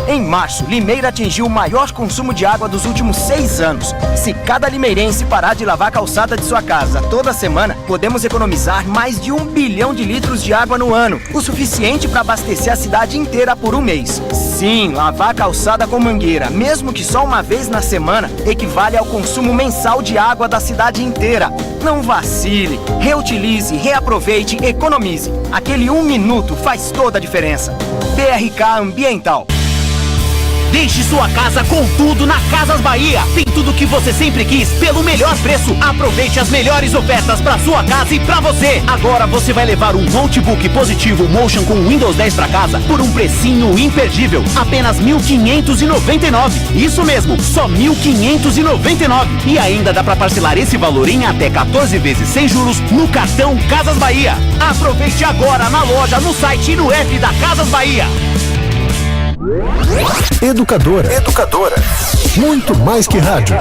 Em março, Limeira atingiu o maior consumo de água dos últimos 6 anos. Se cada limeirense parar de lavar a calçada de sua casa toda semana, podemos economizar mais de 1 bilhão de litros de água no ano, o suficiente para abastecer a cidade inteira por um mês. Sim, lavar a calçada com mangueira, mesmo que só uma vez na semana, equivale ao consumo mensal de água da cidade inteira. Não vacile, reutilize, reaproveite, economize. Aquele 1 minuto faz toda a diferença. BRK Ambiental. Deixe sua casa com tudo na Casas Bahia. Tem tudo que você sempre quis pelo melhor preço. Aproveite as melhores ofertas para sua casa e para você. Agora você vai levar um notebook positivo Motion com Windows 10 para casa por um precinho imperdível, apenas R$ 1.599. Isso mesmo, só R$ 1.599. E ainda dá para parcelar esse valor em até 14 vezes sem juros no cartão Casas Bahia. Aproveite agora na loja, no site e no app da Casas Bahia. Educadora. Muito mais que rádio.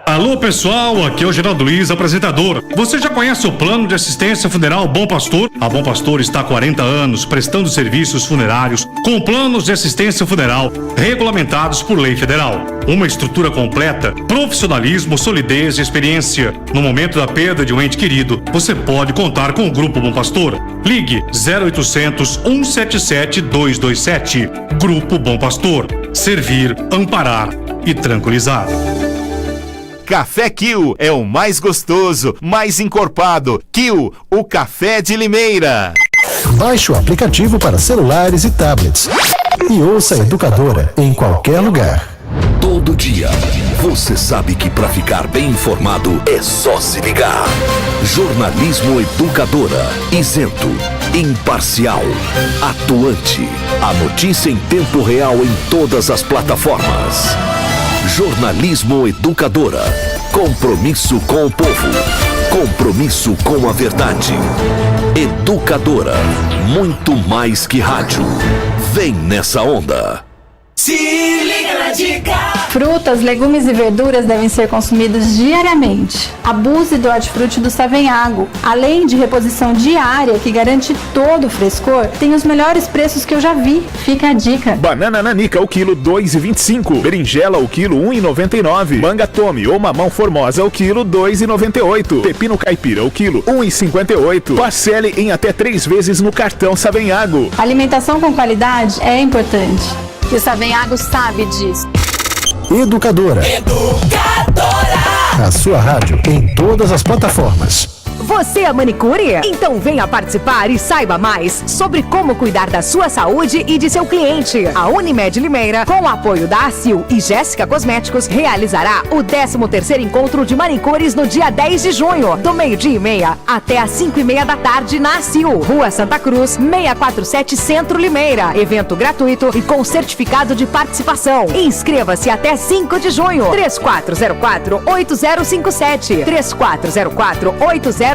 Alô pessoal, aqui é o Geraldo Luiz, apresentador. Você já conhece o plano de assistência funeral Bom Pastor? A Bom Pastor está há 40 anos prestando serviços funerários com planos de assistência funeral regulamentados por lei federal. Uma estrutura completa, profissionalismo, solidez e experiência. No momento da perda de um ente querido, você pode contar com o Grupo Bom Pastor. Ligue 0800 177 227. Grupo Bom Pastor. Servir, amparar e tranquilizar. Café Kill é o mais gostoso, mais encorpado. Kill, o café de Limeira. Baixe o aplicativo para celulares e tablets. E ouça a Educadora em qualquer lugar. Todo dia, você sabe que para ficar bem informado é só se ligar. Jornalismo Educadora, isento, imparcial, atuante. A notícia em tempo real em todas as plataformas. Jornalismo Educadora. Compromisso com o povo. Compromisso com a verdade. Educadora. Muito mais que rádio. Vem nessa onda. Se liga na dica! Frutas, legumes e verduras devem ser consumidos diariamente. Abuse do hortifruti do Savenhago. Além de reposição diária que garante todo o frescor, tem os melhores preços que eu já vi. Fica a dica. Banana nanica o quilo 2,25. Berinjela o quilo 1,99. Manga tome ou mamão formosa o quilo 2,98. Pepino caipira o quilo 1,58. Parcele em até 3 vezes no cartão Savenhago. Alimentação com qualidade é importante. E o Savenhago sabe disso. Educadora. A sua rádio em todas as plataformas. Você é manicure? Então venha participar e saiba mais sobre como cuidar da sua saúde e de seu cliente. A Unimed Limeira, com o apoio da ACIL e Jéssica Cosméticos, realizará o 13º encontro de manicures no dia 10 de junho, do 12h30 até às 5h30 da tarde na ACIL, Rua Santa Cruz, 647 Centro Limeira. Evento gratuito e com certificado de participação. Inscreva-se até 5 de junho. 3404-8057. 3404-8057.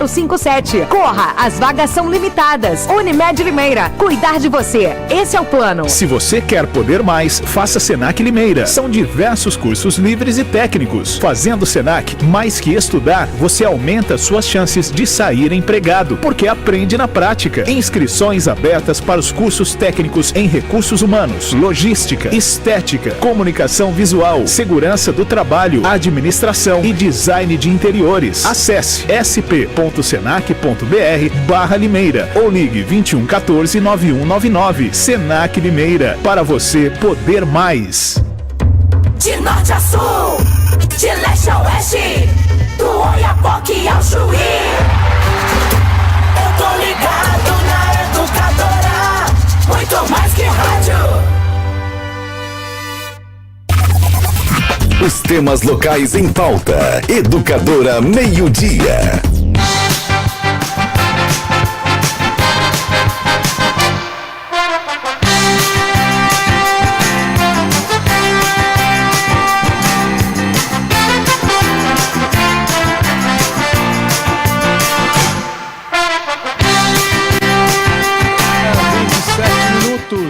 Corra, as vagas são limitadas. Unimed Limeira, cuidar de você. Esse é o plano. Se você quer poder mais, faça Senac Limeira. São diversos cursos livres e técnicos. Fazendo Senac, mais que estudar, você aumenta suas chances de sair empregado, porque aprende na prática. Inscrições abertas para os cursos técnicos em recursos humanos, logística, estética, comunicação visual, segurança do trabalho, administração e design de interiores. Acesse sp.senac.br/Limeira ou ligue 2114-9199. Senac Limeira, para você poder mais. De norte a sul, de leste a oeste, do Oiapoque ao Chuí. Eu tô ligado na Educadora, muito mais que rádio. Os temas locais em pauta. Educadora meio-dia.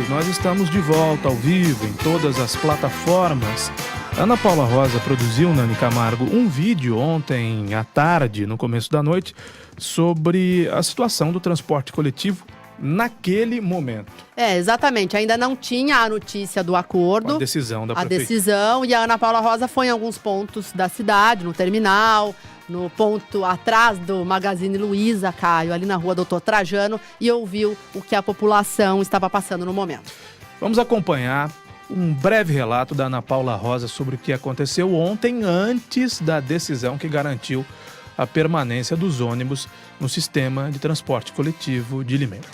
Nós estamos de volta ao vivo em todas as plataformas. Ana Paula Rosa produziu, Nani Camargo, um vídeo ontem à tarde, no começo da noite, sobre a situação do transporte coletivo naquele momento. Exatamente. Ainda não tinha a notícia do acordo. A decisão da prefeitura. A decisão, e a Ana Paula Rosa foi em alguns pontos da cidade, no terminal, no ponto atrás do Magazine Luiza, Caio, ali na rua Doutor Trajano, e ouviu o que a população estava passando no momento. Vamos acompanhar um breve relato da Ana Paula Rosa sobre o que aconteceu ontem, antes da decisão que garantiu a permanência dos ônibus no sistema de transporte coletivo de Limeira.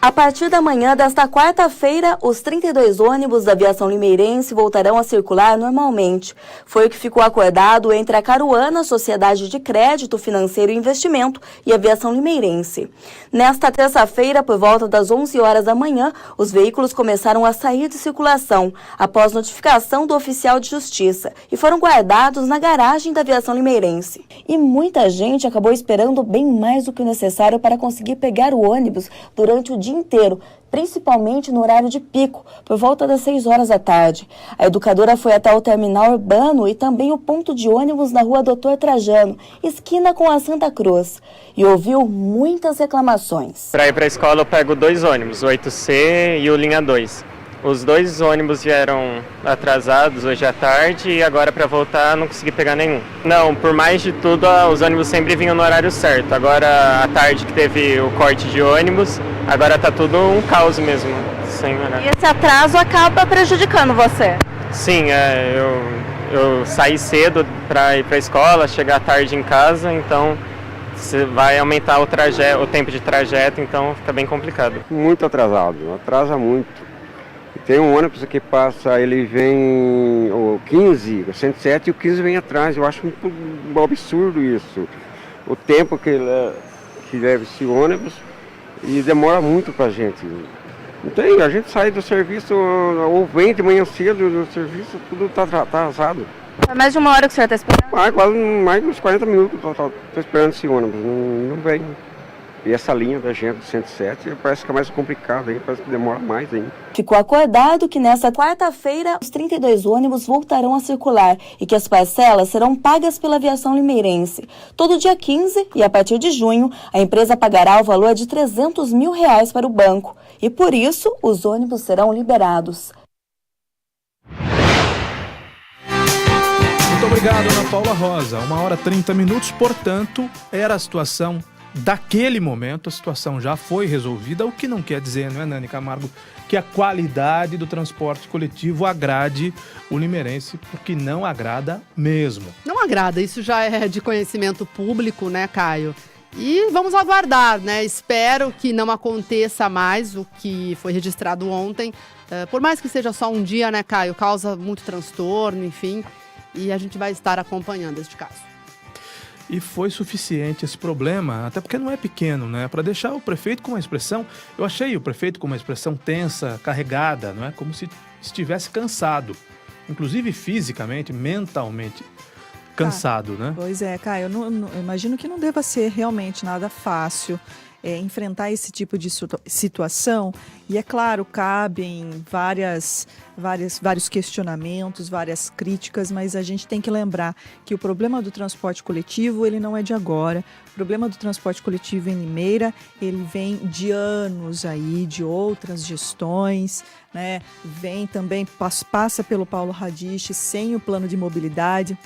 A partir da manhã desta quarta-feira, os 32 ônibus da aviação limeirense voltarão a circular normalmente. Foi o que ficou acordado entre a Caruana, Sociedade de Crédito, Financeiro e Investimento, e a aviação limeirense. Nesta terça-feira, por volta das 11 horas da manhã, os veículos começaram a sair de circulação, após notificação do oficial de justiça, e foram guardados na garagem da aviação limeirense. E muita gente acabou esperando bem mais do que o necessário para conseguir pegar o ônibus durante o dia inteiro, principalmente no horário de pico, por volta das 6 horas da tarde. A educadora foi até o terminal urbano e também o ponto de ônibus na rua Doutor Trajano, esquina com a Santa Cruz, e ouviu muitas reclamações. Para ir para a escola eu pego 2 ônibus, o 8C e o Linha 2. Os 2 ônibus vieram atrasados hoje à tarde e agora para voltar não consegui pegar nenhum. Não, por mais de tudo os ônibus sempre vinham no horário certo. Agora à tarde que teve o corte de ônibus, agora tá tudo um caos mesmo. Sem horário. E esse atraso acaba prejudicando você? Sim, eu saí cedo para ir para a escola, chegar tarde em casa, então você vai aumentar o tempo de trajeto, então fica bem complicado. Muito atrasado, atrasa muito. Tem um ônibus que passa, ele vem o 15, o 107 e o 15 vem atrás. Eu acho um absurdo isso. O tempo que leva esse ônibus e demora muito pra gente. Não tem, a gente sai do serviço ou vem de manhã cedo do serviço, tudo tá atrasado. É mais de 1 hora que o senhor está esperando? Quase mais de uns 40 minutos que eu tô esperando esse ônibus, não vem. E essa linha da gente do 107 parece que é mais complicada, parece que demora mais ainda. Ficou acordado que nesta quarta-feira os 32 ônibus voltarão a circular e que as parcelas serão pagas pela aviação limeirense. Todo dia 15 e a partir de junho, a empresa pagará o valor de R$300 mil para o banco. E por isso, os ônibus serão liberados. Muito obrigado, Ana Paula Rosa. 1h30, portanto, era a situação daquele momento. A situação já foi resolvida, o que não quer dizer, não é, Nani Camargo, que a qualidade do transporte coletivo agrade o limeirense, porque não agrada mesmo. Não agrada, isso já é de conhecimento público, né, Caio? E vamos aguardar, né? Espero que não aconteça mais o que foi registrado ontem. Por mais que seja só um dia, né, Caio? Causa muito transtorno, enfim. E a gente vai estar acompanhando este caso. E foi suficiente esse problema, até porque não é pequeno, né? Para deixar o prefeito com uma expressão... Eu achei o prefeito com uma expressão tensa, carregada, não é? Como se estivesse cansado. Inclusive fisicamente, mentalmente cansado, né? Pois é, Caio, eu imagino que não deva ser realmente nada fácil enfrentar esse tipo de situação. E é claro, cabem vários questionamentos, várias críticas, mas a gente tem que lembrar que o problema do transporte coletivo, ele não é de agora. O problema do transporte coletivo em Limeira, ele vem de anos aí, de outras gestões, né? Vem também, passa pelo Paulo Radiche sem o plano de mobilidade,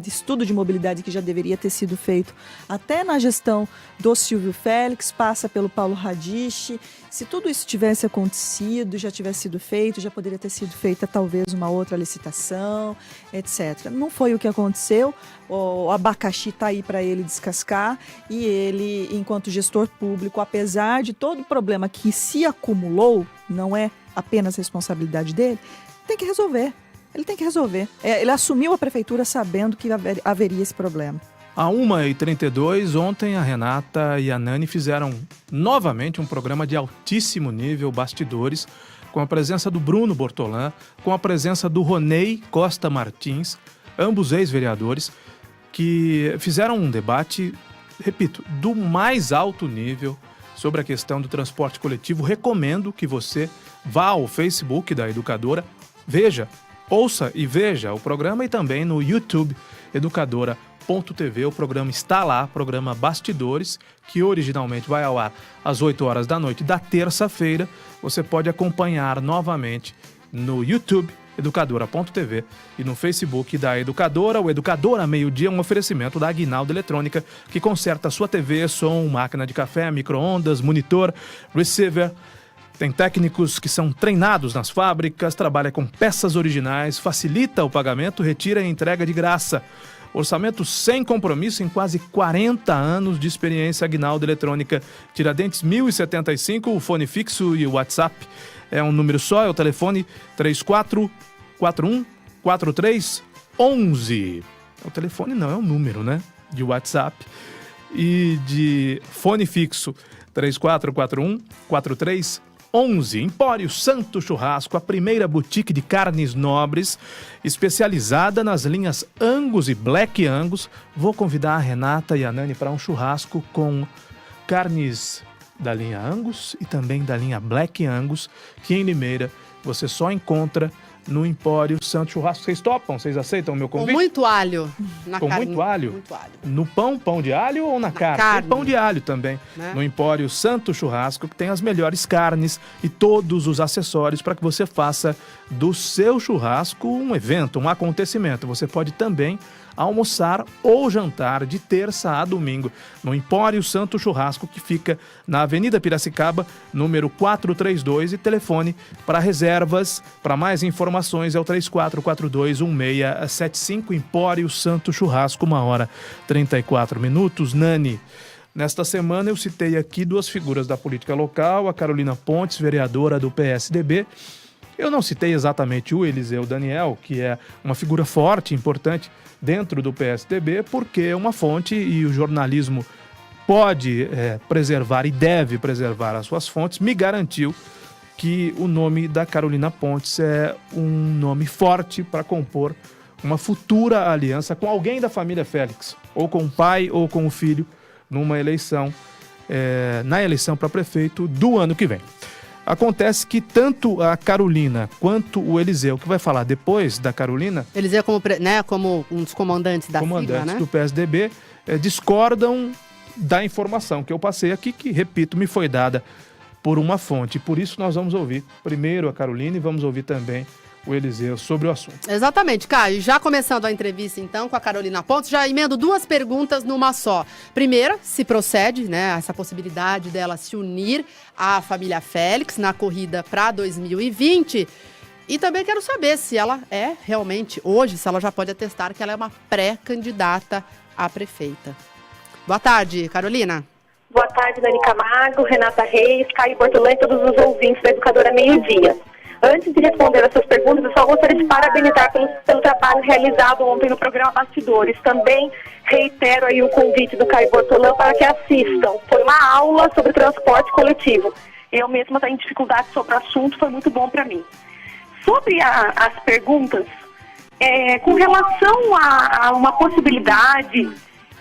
estudo de mobilidade que já deveria ter sido feito até na gestão do Silvio Félix, passa pelo Paulo Radiche. Se tudo isso tivesse acontecido, já tivesse sido feito, já poderia ter sido feita talvez uma outra licitação, etc. Não foi o que aconteceu, o abacaxi está aí para ele descascar e ele, enquanto gestor público, apesar de todo o problema que se acumulou, não é apenas responsabilidade dele, tem que resolver. Ele tem que resolver. Ele assumiu a prefeitura sabendo que haveria esse problema. À 1h32, ontem a Renata e a Nani fizeram novamente um programa de altíssimo nível, Bastidores, com a presença do Bruno Bortolã, com a presença do Ronei Costa Martins, ambos ex-vereadores, que fizeram um debate, repito, do mais alto nível sobre a questão do transporte coletivo. Recomendo que você vá ao Facebook da Educadora, ouça e veja o programa, e também no YouTube Educadora.tv. O programa está lá, programa Bastidores, que originalmente vai ao ar às 8 horas da noite da terça-feira. Você pode acompanhar novamente no YouTube Educadora.tv e no Facebook da Educadora. O Educadora Meio-Dia é um oferecimento da Aguinaldo Eletrônica, que conserta sua TV, som, máquina de café, micro-ondas, monitor, receiver. Tem técnicos que são treinados nas fábricas, trabalha com peças originais, facilita o pagamento, retira e entrega de graça. Orçamento sem compromisso em quase 40 anos de experiência. Aguinaldo Eletrônica Tiradentes 1075, o fone fixo e o WhatsApp é um número só, é o telefone 3441-4311. O telefone não, é um número, né? De WhatsApp. E de fone fixo 3441-4311. Empório Santo Churrasco, a primeira boutique de carnes nobres, especializada nas linhas Angus e Black Angus. Vou convidar a Renata e a Nani para um churrasco com carnes da linha Angus e também da linha Black Angus, que em Limeira você só encontra no Empório Santo Churrasco. Vocês topam? Vocês aceitam o meu convite? Com muito alho na Com carne. muito alho? Muito alho. No pão de alho ou na carne? carne. Tem pão de alho também. Né? No Empório Santo Churrasco, que tem as melhores carnes e todos os acessórios para que você faça do seu churrasco um evento, um acontecimento. Você pode também almoçar ou jantar de terça a domingo no Empório Santo Churrasco, que fica na Avenida Piracicaba, número 432, e telefone para reservas, para mais informações é o 3442-1675, Empório Santo Churrasco, 1h34. Nani, nesta semana eu citei aqui duas figuras da política local, a Carolina Pontes, vereadora do PSDB. Eu não citei exatamente o Eliseu Daniel, que é uma figura forte, importante dentro do PSDB, porque uma fonte, e o jornalismo pode preservar e deve preservar as suas fontes, me garantiu que o nome da Carolina Pontes é um nome forte para compor uma futura aliança com alguém da família Félix, ou com o pai ou com o filho, numa eleição, na eleição para prefeito do ano que vem. Acontece que tanto a Carolina quanto o Eliseu, que vai falar depois da Carolina... Eliseu como um dos comandantes da sigla, né? do PSDB, discordam da informação que eu passei aqui, que, repito, me foi dada por uma fonte. Por isso nós vamos ouvir primeiro a Carolina e vamos ouvir também o Eliseu sobre o assunto. Exatamente, Caio. Já começando a entrevista, então, com a Carolina Pontes, já emendo duas perguntas numa só. Primeira, se procede, né, essa possibilidade dela se unir à família Félix na corrida para 2020. E também quero saber se ela é realmente, hoje, se ela já pode atestar que ela é uma pré-candidata a prefeita. Boa tarde, Carolina. Boa tarde, Dani Camargo, Renata Reis, Caio Bortolã e todos os ouvintes da Educadora Meio Dia. Antes de responder essas perguntas, eu só gostaria de parabenizar pelo trabalho realizado ontem no programa Bastidores. Também reitero aí o convite do Caio Bortolã para que assistam. Foi uma aula sobre transporte coletivo. Eu mesma tenho dificuldade sobre o assunto, foi muito bom para mim. Sobre as perguntas, com relação a uma possibilidade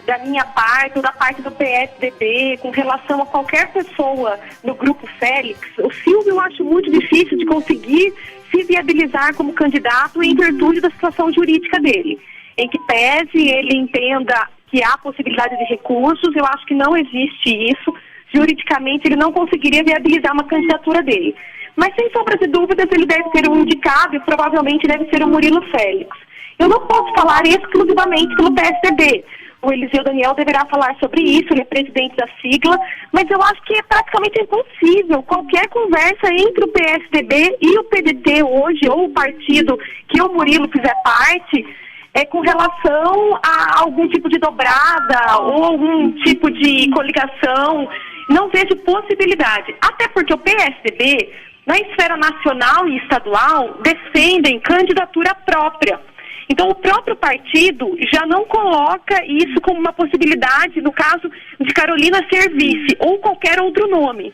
da minha parte ou da parte do PSDB, com relação a qualquer pessoa no Grupo Félix, o Silvio eu acho muito difícil de conseguir se viabilizar como candidato em virtude da situação jurídica dele. Em que pese ele entenda que há possibilidade de recursos, eu acho que não existe isso. Juridicamente ele não conseguiria viabilizar uma candidatura dele. Mas sem sombra de dúvidas ele deve ser um indicado e provavelmente deve ser o Murilo Félix. Eu não posso falar exclusivamente pelo PSDB. O Eliseu Daniel deverá falar sobre isso, ele é presidente da sigla, mas eu acho que é praticamente impossível qualquer conversa entre o PSDB e o PDT hoje, ou o partido que o Murilo fizer parte, com relação a algum tipo de dobrada ou algum tipo de coligação. Não vejo possibilidade, até porque o PSDB, na esfera nacional e estadual, defendem candidatura própria. Então, o próprio partido já não coloca isso como uma possibilidade, no caso de Carolina ser vice, ou qualquer outro nome.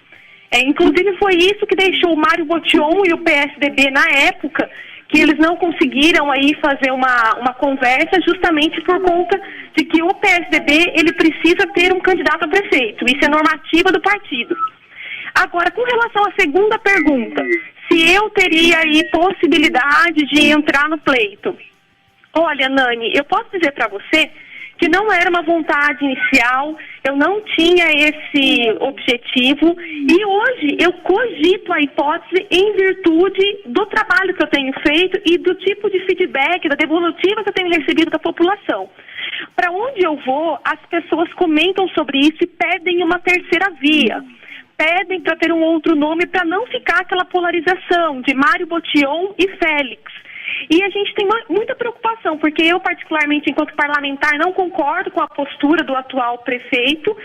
Inclusive, foi isso que deixou o Mário Botion e o PSDB, na época, que eles não conseguiram aí fazer uma conversa, justamente por conta de que o PSDB ele precisa ter um candidato a prefeito. Isso é normativa do partido. Agora, com relação à segunda pergunta, se eu teria aí possibilidade de entrar no pleito. Olha, Nani, eu posso dizer para você que não era uma vontade inicial, eu não tinha esse objetivo e hoje eu cogito a hipótese em virtude do trabalho que eu tenho feito e do tipo de feedback, da devolutiva que eu tenho recebido da população. Para onde eu vou, as pessoas comentam sobre isso e pedem uma terceira via. Pedem para ter um outro nome para não ficar aquela polarização de Mário Botion e Félix. E a gente tem muita preocupação, porque eu, particularmente, enquanto parlamentar, não concordo com a postura do atual prefeito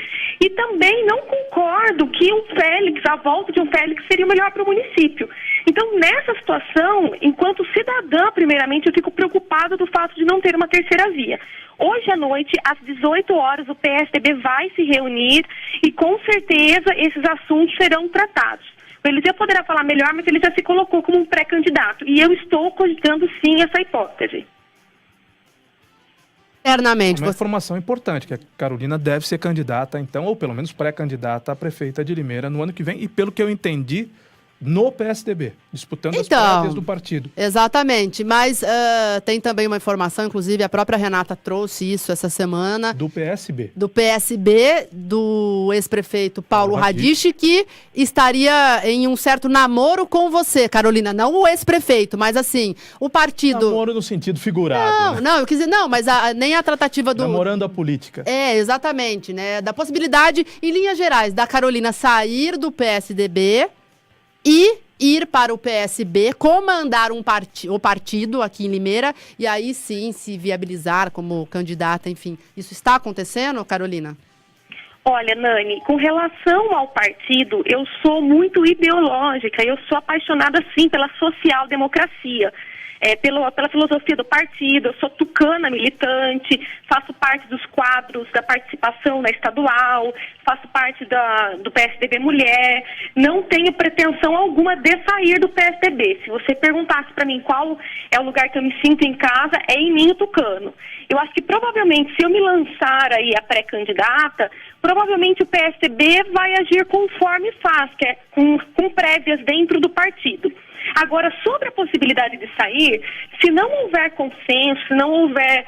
e também não concordo que o Félix, a volta de um Félix, seria o melhor para o município. Então, nessa situação, enquanto cidadã, primeiramente, eu fico preocupada do fato de não ter uma terceira via. Hoje à noite, às 18 horas, o PSDB vai se reunir e, com certeza, esses assuntos serão tratados. O Eliseu poderá falar melhor, mas ele já se colocou como um pré-candidato. E eu estou cogitando, sim, essa hipótese. Internamente. Uma informação importante, que a Carolina deve ser candidata, então, ou pelo menos pré-candidata a prefeita de Limeira no ano que vem. E pelo que eu entendi, no PSDB, disputando as prévias do partido. Exatamente, mas tem também uma informação, inclusive a própria Renata trouxe isso essa semana. Do PSB. Do PSB, do ex-prefeito Paulo Radiche, que estaria em um certo namoro com você, Carolina. Não o ex-prefeito, mas assim, o partido... Namoro no sentido figurado. Não, né? não, eu quis dizer, não, mas nem a tratativa do... Namorando a política. Exatamente, né? Da possibilidade, em linhas gerais, da Carolina sair do PSDB... e ir para o PSB, comandar o partido aqui em Limeira, e aí sim se viabilizar como candidata, enfim. Isso está acontecendo, Carolina? Olha, Nani, com relação ao partido, eu sou muito ideológica, eu sou apaixonada, sim, pela social-democracia. Pela filosofia do partido, eu sou tucana militante, faço parte dos quadros da participação na estadual, faço parte do PSDB Mulher, não tenho pretensão alguma de sair do PSDB. Se você perguntasse para mim qual é o lugar que eu me sinto em casa, é em Ninho Tucano. Eu acho que provavelmente, se eu me lançar aí a pré-candidata, provavelmente o PSDB vai agir conforme faz, que é com prévias dentro do partido. Agora, sobre a possibilidade de sair, se não houver consenso, se não houver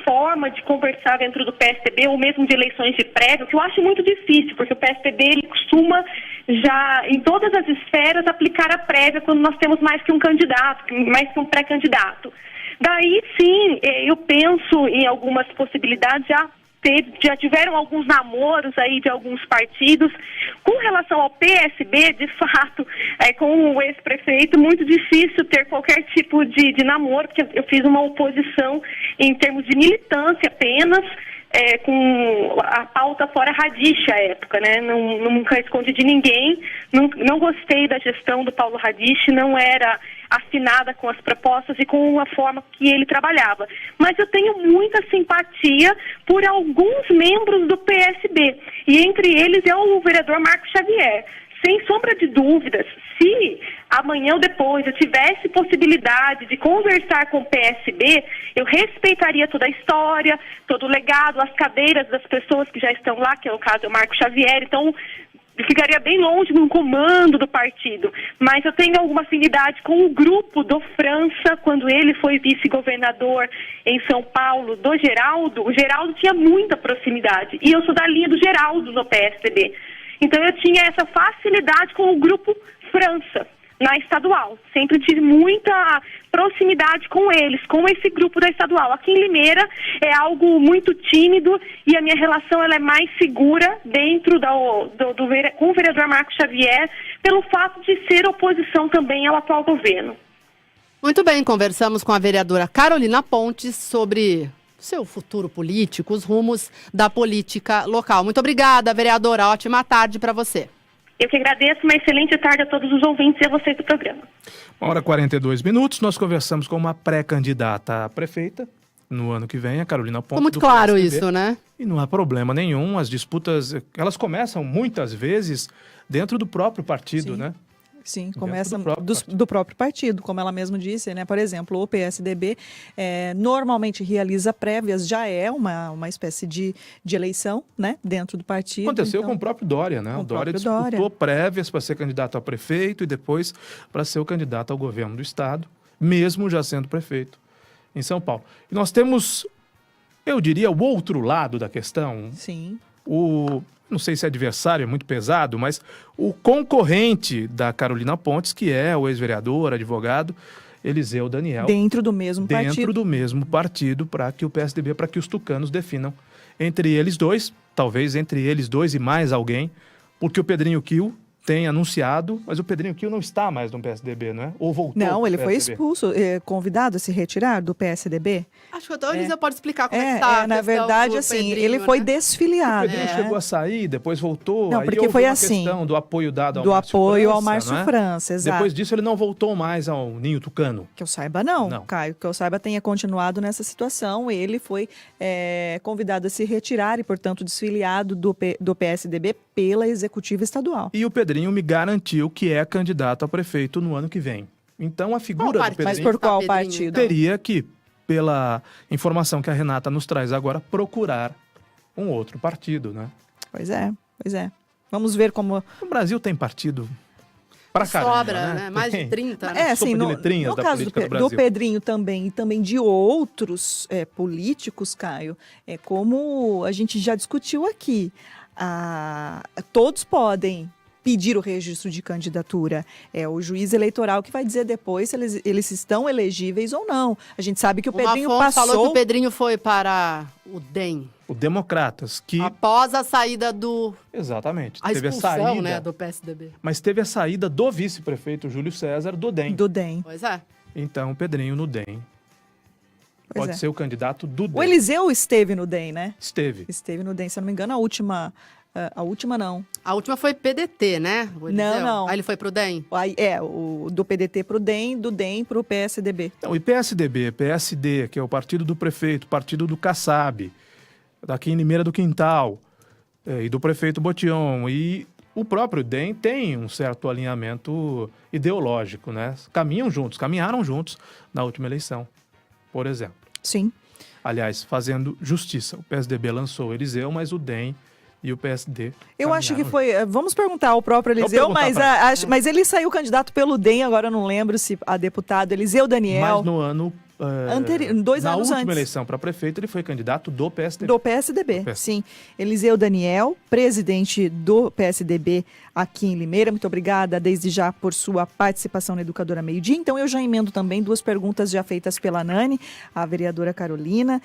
forma de conversar dentro do PSDB, ou mesmo de eleições de prévia, que eu acho muito difícil, porque o PSDB ele costuma já, em todas as esferas, aplicar a prévia quando nós temos mais que um candidato, mais que um pré-candidato. Daí, sim, eu penso em algumas possibilidades, já tiveram alguns namoros aí de alguns partidos. Com relação ao PSB, de fato, com o ex-prefeito, muito difícil ter qualquer tipo de namoro, porque eu fiz uma oposição em termos de militância apenas, com a pauta fora Radiche à época, né? Nunca escondi de ninguém, não gostei da gestão do Paulo Radiche, não era afinada com as propostas e com a forma que ele trabalhava. Mas eu tenho muita simpatia por alguns membros do PSB, e entre eles é o vereador Marcos Xavier. Sem sombra de dúvidas, se amanhã ou depois eu tivesse possibilidade de conversar com o PSB, eu respeitaria toda a história, todo o legado, as cadeiras das pessoas que já estão lá, que é o caso do Marcos Xavier, então eu ficaria bem longe do comando do partido. Mas eu tenho alguma afinidade com o grupo do França, quando ele foi vice-governador em São Paulo, do Geraldo. O Geraldo tinha muita proximidade, e eu sou da linha do Geraldo no PSDB. Então eu tinha essa facilidade com o grupo França, na estadual. Sempre tive muita proximidade com eles, com esse grupo da estadual. Aqui em Limeira é algo muito tímido e a minha relação ela é mais segura dentro com o vereador Marcos Xavier, pelo fato de ser oposição também ao atual governo. Muito bem, conversamos com a vereadora Carolina Pontes sobre seu futuro político, os rumos da política local. Muito obrigada, vereadora. Ótima tarde para você. Eu que agradeço, uma excelente tarde a todos os ouvintes e a vocês do programa. 1h42, nós conversamos com uma pré-candidata a prefeita no ano que vem, a Carolina Pontes. Ficou muito claro isso, né? E não há problema nenhum, as disputas, elas começam muitas vezes dentro do próprio partido, né? Sim, começa do próprio partido, como ela mesma disse, né? Por exemplo, o PSDB normalmente realiza prévias, já é uma espécie de eleição, né? Dentro do partido. Aconteceu com o próprio Dória, né? O Dória disputou prévias para ser candidato a prefeito e depois para ser o candidato ao governo do estado, mesmo já sendo prefeito em São Paulo. E nós temos, eu diria, o outro lado da questão. Sim. Não sei se adversário é muito pesado, mas o concorrente da Carolina Pontes, que é o ex-vereador, advogado, Eliseu Daniel. Dentro do mesmo partido. Dentro do mesmo partido, para que o PSDB, para que os tucanos definam entre eles dois, talvez entre eles dois e mais alguém, porque o Pedrinho Kiel tem anunciado, mas o Pedrinho Kiel não está mais no PSDB, não é? Ou voltou? Não, ele pro foi PSDB? expulso, convidado a se retirar do PSDB. Acho que o Eliseu pode explicar como é que tá a na questão verdade, do assim, Pedrinho, ele foi né? O desfiliado. Pedrinho chegou a sair, depois voltou. Não, aí porque houve foi uma assim, questão do apoio dado ao do Márcio apoio França, ao Márcio não é? França, exato. Depois disso ele não voltou mais ao Ninho Tucano. Que eu saiba, não, Não. Caio. Que eu saiba, tenha continuado nessa situação. Ele foi convidado a se retirar e, portanto, desfiliado do PSDB pela Executiva Estadual. E o Pedrinho me garantiu que é candidato a prefeito no ano que vem. Então a figura do Pedrinho... Mas por qual partido? Teria que, pela informação que a Renata nos traz agora, procurar um outro partido, né? Pois é. Vamos ver como... O Brasil tem partido pra caramba, Sobra, né? Mais de 30, né? Assim, Sopa de no letrinhas da caso política do do Brasil. Pedrinho também, e também de outros políticos, Caio, como a gente já discutiu aqui, todos podem pedir o registro de candidatura. É o juiz eleitoral que vai dizer depois se eles estão elegíveis ou não. A gente sabe que o Pedrinho passou... falou que o Pedrinho foi para o DEM. O Democratas, que... Após a saída do... Exatamente. A teve expulsão, a saída, né, do PSDB. Mas teve a saída do vice-prefeito Júlio César do DEM. Do DEM. Pois é. Então, o Pedrinho no DEM. Pois Pode ser o candidato do DEM. O Eliseu esteve no DEM, né? Esteve. Esteve no DEM, se eu não me engano, a última não. A última foi PDT, né? O Eliseu? Não. Aí ele foi pro DEM? O do PDT pro DEM, do DEM pro PSDB. Então, e PSDB, PSD, que é o partido do prefeito, partido do Kassab, daqui em Limeira do Quintal, e do prefeito Botion. E o próprio DEM tem um certo alinhamento ideológico, né? Caminharam juntos na última eleição, por exemplo. Sim. Aliás, fazendo justiça. O PSDB lançou o Eliseu, mas o DEM e o PSD. Eu acho que foi... Vamos perguntar ao próprio Eliseu, mas ele saiu candidato pelo DEM, agora eu não lembro se a deputado Eliseu Daniel... Mas no ano... 2 na anos última antes. eleição para prefeito, ele foi candidato do PSDB. Do PSDB, sim. Eliseu Daniel, presidente do PSDB aqui em Limeira. Muito obrigada desde já por sua participação na Educadora Meio Dia. Então eu já emendo também 2 perguntas já feitas pela Nani, a vereadora Carolina.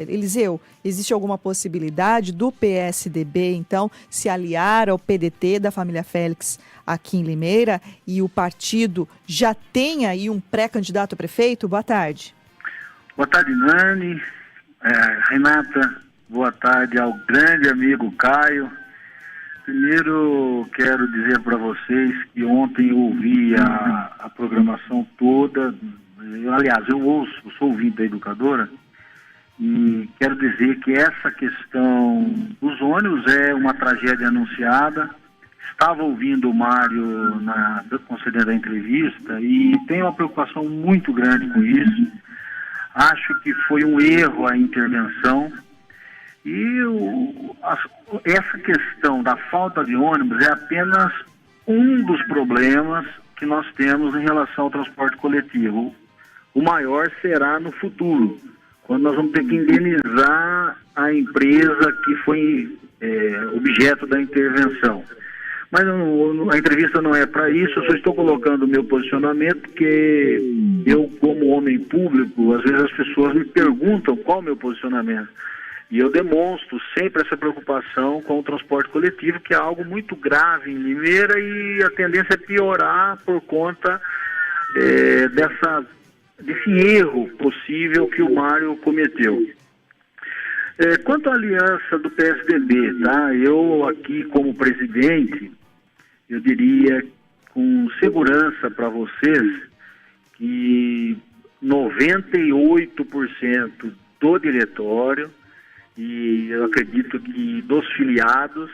Eliseu, existe alguma possibilidade do PSDB, então, se aliar ao PDT da família Félix aqui em Limeira e o partido já tem aí um pré-candidato a prefeito? Boa tarde. Boa tarde, Nani. Renata, boa tarde ao grande amigo Caio. Primeiro, quero dizer para vocês que ontem eu ouvi a programação toda. Eu sou ouvinte da Educadora, e quero dizer que essa questão dos ônibus é uma tragédia anunciada. Estava ouvindo o Mário concedendo a entrevista e tenho uma preocupação muito grande com isso. Acho que foi um erro a intervenção e essa questão da falta de ônibus é apenas um dos problemas que nós temos em relação ao transporte coletivo. O maior será no futuro, quando nós vamos ter que indenizar a empresa que foi objeto da intervenção. Mas a entrevista não é para isso, eu só estou colocando o meu posicionamento, porque eu, como homem público, às vezes as pessoas me perguntam qual é o meu posicionamento. E eu demonstro sempre essa preocupação com o transporte coletivo, que é algo muito grave em Limeira e a tendência é piorar por conta desse erro possível que o Mário cometeu. Quanto à aliança do PSDB, tá? Eu aqui como presidente, eu diria com segurança para vocês que 98% do diretório e eu acredito que dos filiados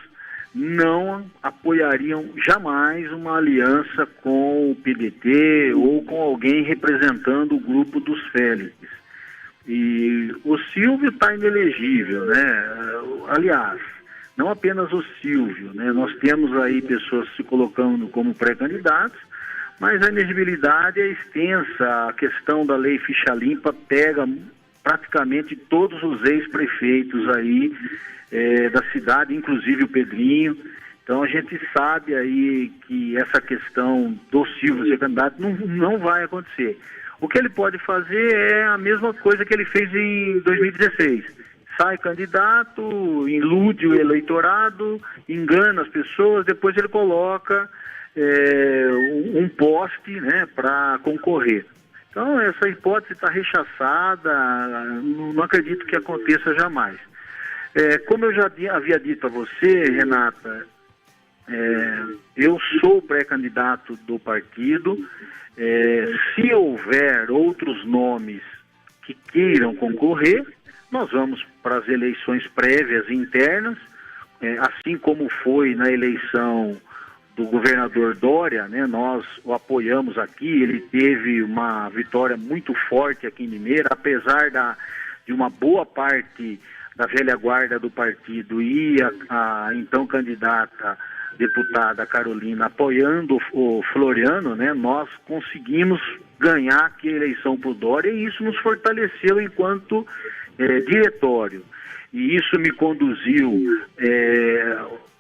não apoiariam jamais uma aliança com o PDT ou com alguém representando o grupo dos Félix. E o Silvio está inelegível, né? Aliás, não apenas o Silvio, né? Nós temos aí pessoas se colocando como pré-candidatos, mas a elegibilidade é extensa. A questão da lei ficha limpa pega praticamente todos os ex-prefeitos aí da cidade, inclusive o Pedrinho. Então a gente sabe aí que essa questão do Silvio ser candidato não vai acontecer. O que ele pode fazer é a mesma coisa que ele fez em 2016, sai candidato, ilude o eleitorado, engana as pessoas, depois ele coloca um poste, né, para concorrer. Então, essa hipótese está rechaçada, não acredito que aconteça jamais. Como eu já havia dito a você, Renata, eu sou pré-candidato do partido. Se houver outros nomes que queiram concorrer, nós vamos para as eleições prévias internas, assim como foi na eleição do governador Dória, né? Nós o apoiamos aqui, ele teve uma vitória muito forte aqui em Limeira, apesar de uma boa parte da velha guarda do partido e a então candidata deputada Carolina apoiando o Floriano, né? Nós conseguimos ganhar aqui a eleição para o Dória e isso nos fortaleceu enquanto diretório. E isso me conduziu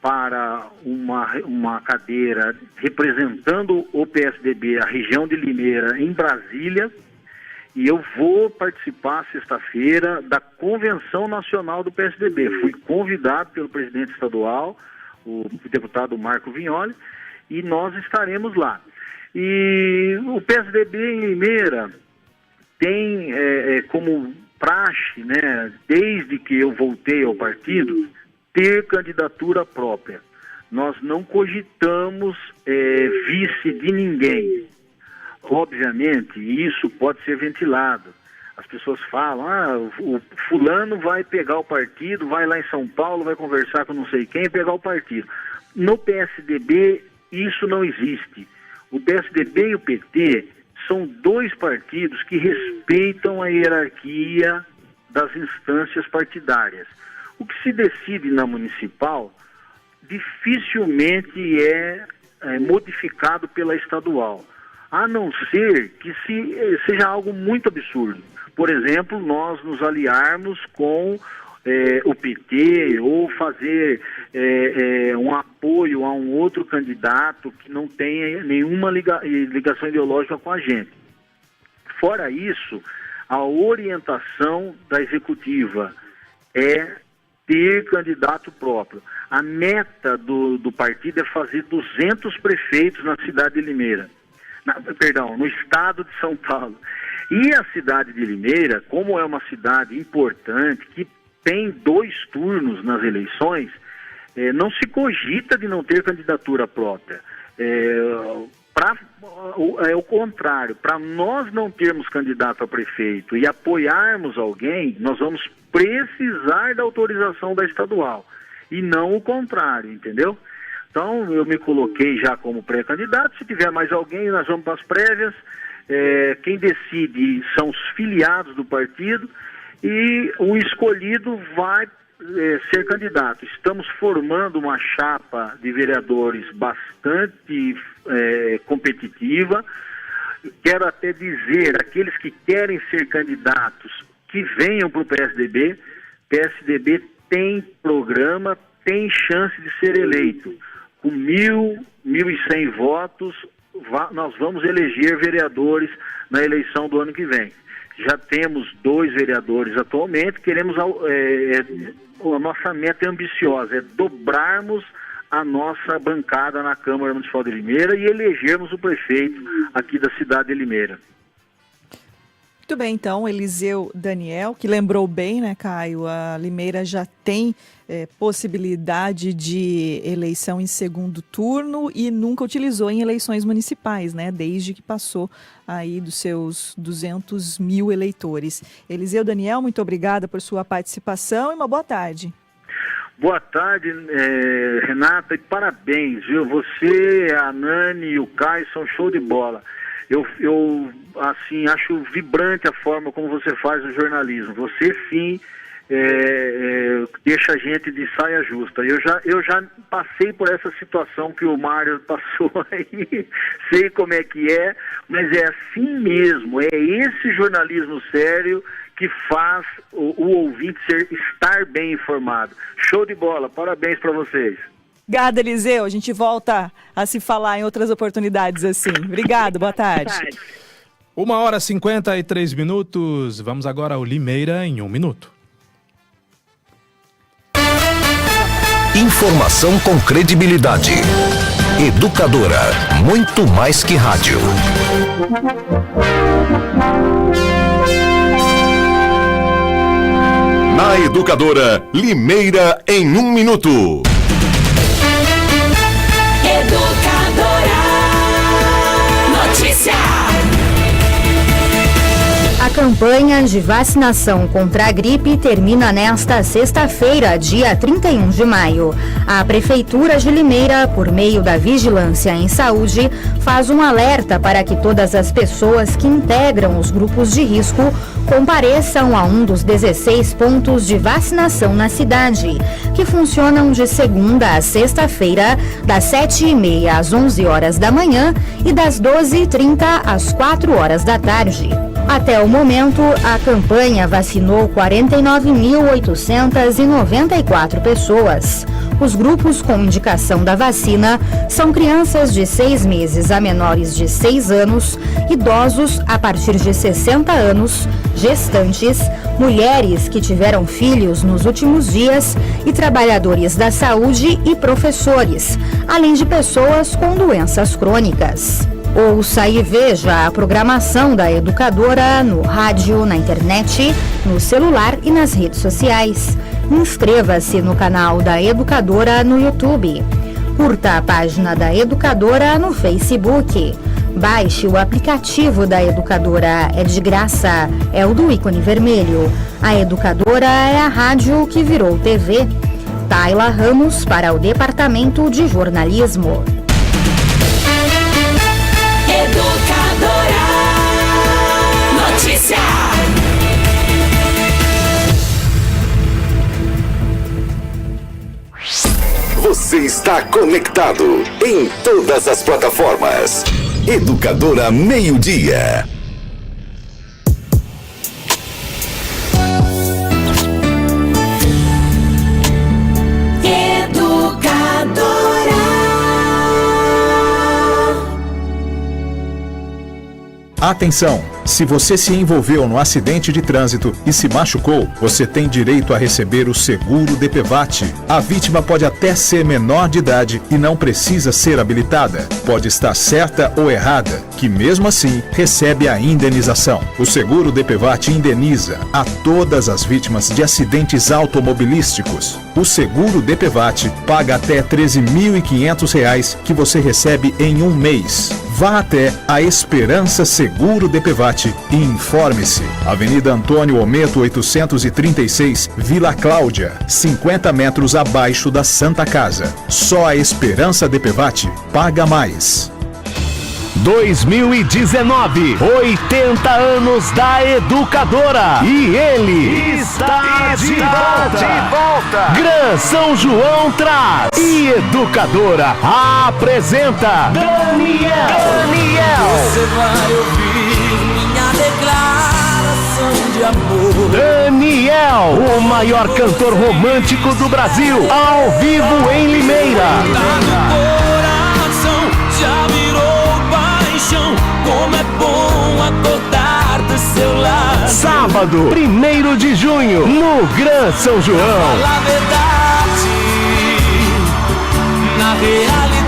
para uma cadeira representando o PSDB, a região de Limeira, em Brasília, e eu vou participar sexta-feira da Convenção Nacional do PSDB. Fui convidado pelo presidente estadual, o deputado Marco Vignoli, e nós estaremos lá. E o PSDB em Limeira tem como praxe, né, desde que eu voltei ao partido, ter candidatura própria. Nós não cogitamos vice de ninguém. Obviamente, isso pode ser ventilado. As pessoas falam, o fulano vai pegar o partido, vai lá em São Paulo, vai conversar com não sei quem e pegar o partido. No PSDB, isso não existe. O PSDB e o PT são dois partidos que respeitam a hierarquia das instâncias partidárias. O que se decide na municipal dificilmente é modificado pela estadual, a não ser que seja algo muito absurdo. Por exemplo, nós nos aliarmos com o PT ou fazer um apoio a um outro candidato que não tenha nenhuma ligação ideológica com a gente. Fora isso, a orientação da executiva é ter candidato próprio. A meta do partido é fazer 200 prefeitos na cidade de Limeira. No estado de São Paulo. E a cidade de Limeira, como é uma cidade importante, que tem 2 turnos nas eleições, não se cogita de não ter candidatura própria. É o contrário, para nós não termos candidato a prefeito e apoiarmos alguém, nós vamos precisar da autorização da estadual, e não o contrário, entendeu? Então, eu me coloquei já como pré-candidato. Se tiver mais alguém, nós vamos para as prévias. Quem decide são os filiados do partido e o escolhido vai ser candidato. Estamos formando uma chapa de vereadores bastante competitiva. Quero até dizer, aqueles que querem ser candidatos, que venham para o PSDB. PSDB tem programa, tem chance de ser eleito. Com 1.100 votos, nós vamos eleger vereadores na eleição do ano que vem. Já temos 2 vereadores atualmente, queremos a nossa meta é ambiciosa, é dobrarmos a nossa bancada na Câmara Municipal de Limeira e elegermos o prefeito aqui da cidade de Limeira. Muito bem, então, Eliseu Daniel, que lembrou bem, né, Caio? A Limeira já tem possibilidade de eleição em segundo turno e nunca utilizou em eleições municipais, né? Desde que passou aí dos seus 200 mil eleitores. Eliseu Daniel, muito obrigada por sua participação e uma boa tarde. Boa tarde, Renata, e parabéns, viu? Você, a Nani e o Caio são show de bola. Eu assim, acho vibrante a forma como você faz o jornalismo. Você, sim, deixa a gente de saia justa. Eu já passei por essa situação que o Mário passou aí, sei como é que é, mas é assim mesmo. É esse jornalismo sério que faz o ouvinte estar bem informado. Show de bola, parabéns para vocês. Obrigada, Eliseu. A gente volta a se falar em outras oportunidades assim. Obrigado, boa tarde. 1h53. Vamos agora ao Limeira em 1 minuto. Informação com credibilidade. Educadora, muito mais que rádio. Na Educadora, Limeira em 1 minuto. Educadora Notícia. A campanha de vacinação contra a gripe termina nesta sexta-feira, dia 31 de maio. A Prefeitura de Limeira, por meio da Vigilância em Saúde, faz um alerta para que todas as pessoas que integram os grupos de risco compareçam a um dos 16 pontos de vacinação na cidade, que funcionam de segunda a sexta-feira, das 7h30 às 11 horas da manhã e das 12h30 às 4 horas da tarde. Até o momento, a campanha vacinou 49.894 pessoas. Os grupos com indicação da vacina são crianças de 6 meses a menores de 6 anos, idosos a partir de 60 anos, gestantes, mulheres que tiveram filhos nos últimos dias e trabalhadores da saúde e professores, além de pessoas com doenças crônicas. Ouça e veja a programação da Educadora no rádio, na internet, no celular e nas redes sociais. Inscreva-se no canal da Educadora no YouTube. Curta a página da Educadora no Facebook. Baixe o aplicativo da Educadora, é de graça, é o do ícone vermelho. A Educadora é a rádio que virou TV. Tayla Ramos para o Departamento de Jornalismo. Educadora Notícia. Você está conectado em todas as plataformas. Educadora Meio-Dia. Atenção! Se você se envolveu no acidente de trânsito e se machucou, você tem direito a receber o seguro DPVAT. A vítima pode até ser menor de idade e não precisa ser habilitada. Pode estar certa ou errada, que mesmo assim recebe a indenização. O seguro DPVAT indeniza a todas as vítimas de acidentes automobilísticos. O seguro DPVAT paga até R$ 13.500 que você recebe em um mês. Vá até a Esperança Seguro DPVAT e informe-se. Avenida Antônio Ometo 836, Vila Cláudia, 50 metros abaixo da Santa Casa. Só a Esperança DPVAT paga mais. 2019, 80 anos da Educadora e ele está de volta. Gran São João traz e Educadora apresenta Daniel. Você vai ouvir minha declaração de amor. Daniel, o maior cantor romântico do Brasil, ao vivo em Limeira. Já virou paixão, como é bom acordar do seu lado. Sábado, 1º de junho, no Gran São João. Fala a verdade, na realidade.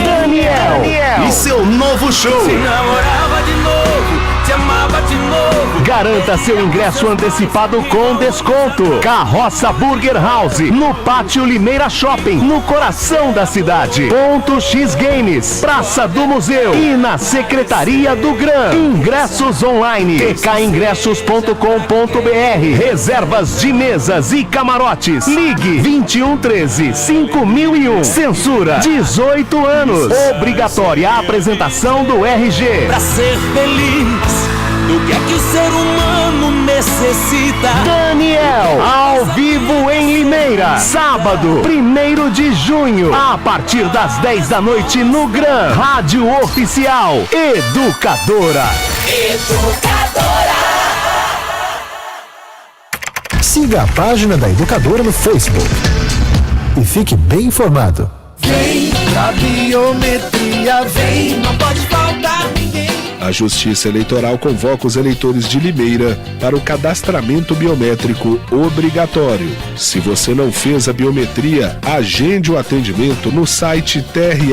Daniel e seu novo show. Se namorava de novo, te amava de novo. Garanta seu ingresso antecipado com desconto. Carroça Burger House, no Pátio Limeira Shopping, no coração da cidade. Ponto X Games, Praça do Museu e na Secretaria do Gran. Ingressos online, pkingressos.com.br. Reservas de mesas e camarotes. Ligue 2113-5001. Censura 18 anos. Obrigatória a apresentação do RG. Pra ser feliz, o que é que o ser humano necessita? Daniel, ao vivo em Limeira, sábado, 1º de junho, a partir das 10 da noite no Gran. Rádio Oficial Educadora. Siga a página da Educadora no Facebook e fique bem informado. Vem, a biometria vem, não pode faltar ninguém. A A Justiça Eleitoral convoca os eleitores de Limeira para o cadastramento biométrico obrigatório. Se você não fez a biometria, agende o atendimento no site tre-sp.jus.br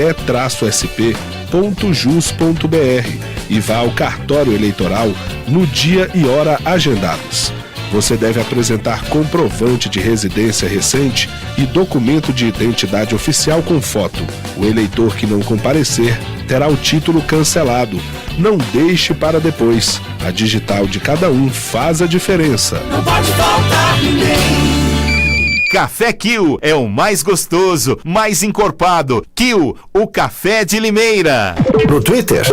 e vá ao cartório eleitoral no dia e hora agendados. Você deve apresentar comprovante de residência recente e documento de identidade oficial com foto. O eleitor que não comparecer terá o título cancelado. Não deixe para depois. A digital de cada um faz a diferença. Não pode faltar ninguém. Café Kill é o mais gostoso, mais encorpado. Kill, o café de Limeira. No Twitter,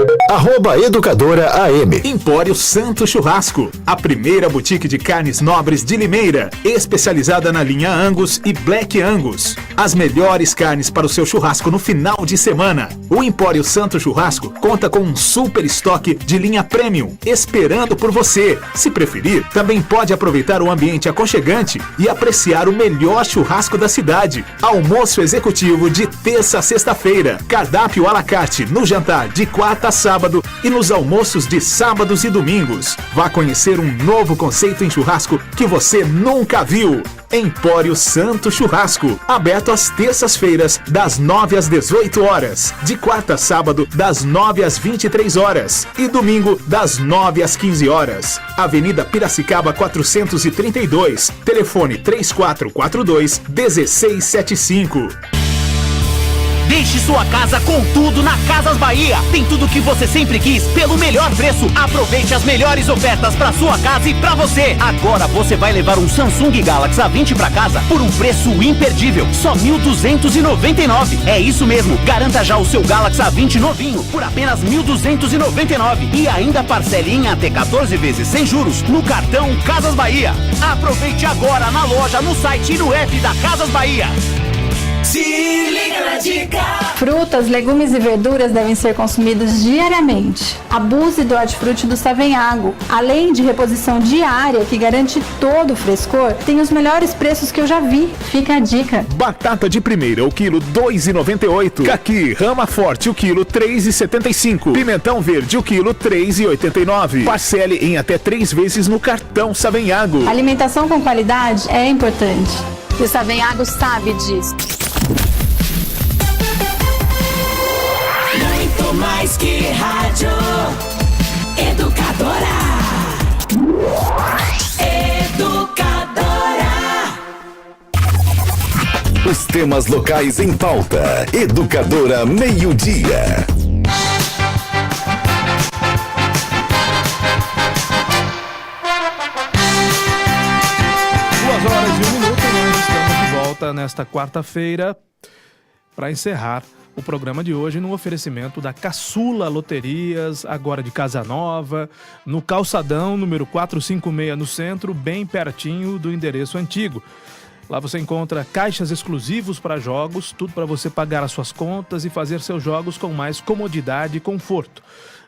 @EducadorAM. Empório Santo Churrasco, a primeira boutique de carnes nobres de Limeira, especializada na linha Angus e Black Angus. As melhores carnes para o seu churrasco no final de semana. O Empório Santo Churrasco conta com um super estoque de linha premium, esperando por você. Se preferir, também pode aproveitar o ambiente aconchegante e apreciar o melhor churrasco da cidade. Almoço executivo de terça a sexta-feira. Cardápio à la carte no jantar de quarta a sábado e nos almoços de sábados e domingos. Vá conhecer um novo conceito em churrasco que você nunca viu. Empório Santo Churrasco, aberto às terças-feiras, das 9 às 18 horas. De quarta a sábado, das 9 às 23 horas. E domingo, das 9 às 15 horas. Avenida Piracicaba 432. Telefone 3442-1675. Deixe sua casa com tudo na Casas Bahia. Tem tudo que você sempre quis pelo melhor preço. Aproveite as melhores ofertas para sua casa e para você. Agora você vai levar um Samsung Galaxy A20 para casa por um preço imperdível, só R$ 1.299. É isso mesmo. Garanta já o seu Galaxy A20 novinho por apenas R$ 1.299 e ainda parcele em até 14 vezes sem juros no cartão Casas Bahia. Aproveite agora na loja, no site e no app da Casas Bahia. Se liga na dica! Frutas, legumes e verduras devem ser consumidos diariamente. Abuse do hortifruti do Savenhago. Além de reposição diária que garante todo o frescor, tem os melhores preços que eu já vi. Fica a dica. Batata de primeira, o quilo R$ 2,98. Caqui, rama forte, o quilo R$ 3,75. Pimentão verde, o quilo R$ 3,89. Parcele em até 3 vezes no cartão Savenhago. Alimentação com qualidade é importante. E o Savenhago sabe disso. Muito mais que rádio. Educadora. Educadora. Os temas locais em pauta. Educadora Meio-Dia. Nesta quarta-feira para encerrar o programa de hoje no oferecimento da Caçula Loterias, agora de Casa Nova, no Calçadão, número 456 no centro, bem pertinho do endereço antigo. Lá você encontra caixas exclusivos para jogos, tudo para você pagar as suas contas e fazer seus jogos com mais comodidade e conforto.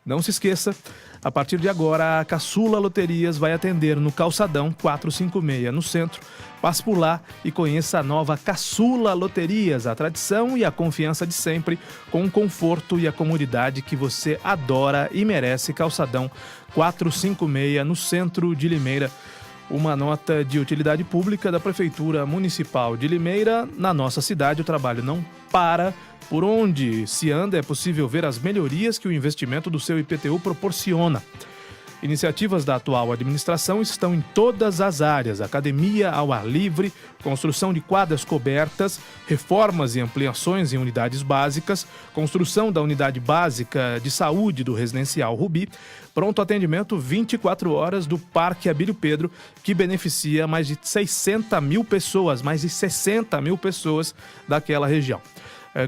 Não se esqueça, a partir de agora a Caçula Loterias vai atender no Calçadão 456 no centro. Passe por lá e conheça a nova Caçula Loterias, a tradição e a confiança de sempre, com o conforto e a comodidade que você adora e merece. Calçadão 456 no centro de Limeira. Uma nota de utilidade pública da Prefeitura Municipal de Limeira. Na nossa cidade o trabalho não para. Por onde se anda é possível ver as melhorias que o investimento do seu IPTU proporciona. Iniciativas da atual administração estão em todas as áreas: academia ao ar livre, construção de quadras cobertas, reformas e ampliações em unidades básicas, construção da unidade básica de saúde do residencial Rubi, pronto atendimento 24 horas do Parque Abílio Pedro, que beneficia mais de 60 mil pessoas, mais de 60 mil pessoas daquela região.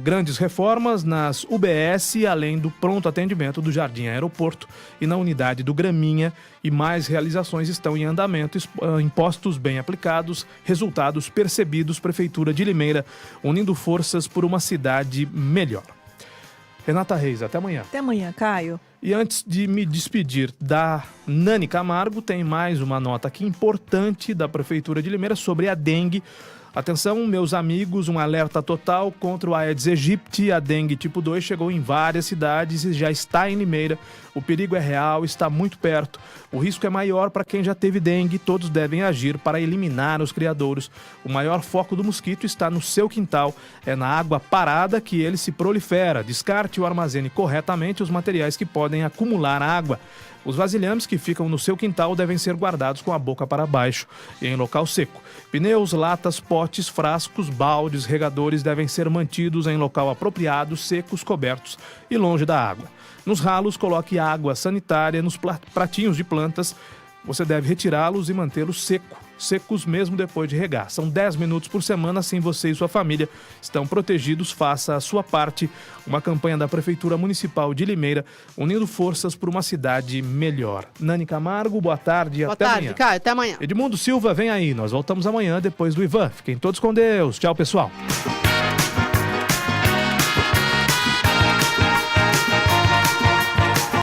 Grandes reformas nas UBS, além do pronto atendimento do Jardim Aeroporto e na unidade do Graminha, e mais realizações estão em andamento, impostos bem aplicados, resultados percebidos. Prefeitura de Limeira, unindo forças por uma cidade melhor. Renata Reis, até amanhã. Até amanhã, Caio. E antes de me despedir da Nani Camargo, tem mais uma nota aqui importante da Prefeitura de Limeira sobre a dengue. Atenção, meus amigos, um alerta total contra o Aedes aegypti. A dengue tipo 2 chegou em várias cidades e já está em Limeira. O perigo é real, está muito perto. O risco é maior para quem já teve dengue. Todos devem agir para eliminar os criadouros. O maior foco do mosquito está no seu quintal. É na água parada que ele se prolifera. Descarte ou armazene corretamente os materiais que podem acumular água. Os vasilhames que ficam no seu quintal devem ser guardados com a boca para baixo e em local seco. Pneus, latas, potes, frascos, baldes, regadores devem ser mantidos em local apropriado, secos, cobertos e longe da água. Nos ralos, coloque água sanitária nos pratinhos de plantas. Você deve retirá-los e mantê-los secos mesmo depois de regar. São 10 minutos por semana, assim você e sua família estão protegidos. Faça a sua parte. Uma campanha da Prefeitura Municipal de Limeira, unindo forças por uma cidade melhor. Nani Camargo, boa tarde e até amanhã. Boa tarde, Caio. Até amanhã. Edmundo Silva, vem aí. Nós voltamos amanhã depois do Ivan. Fiquem todos com Deus. Tchau, pessoal.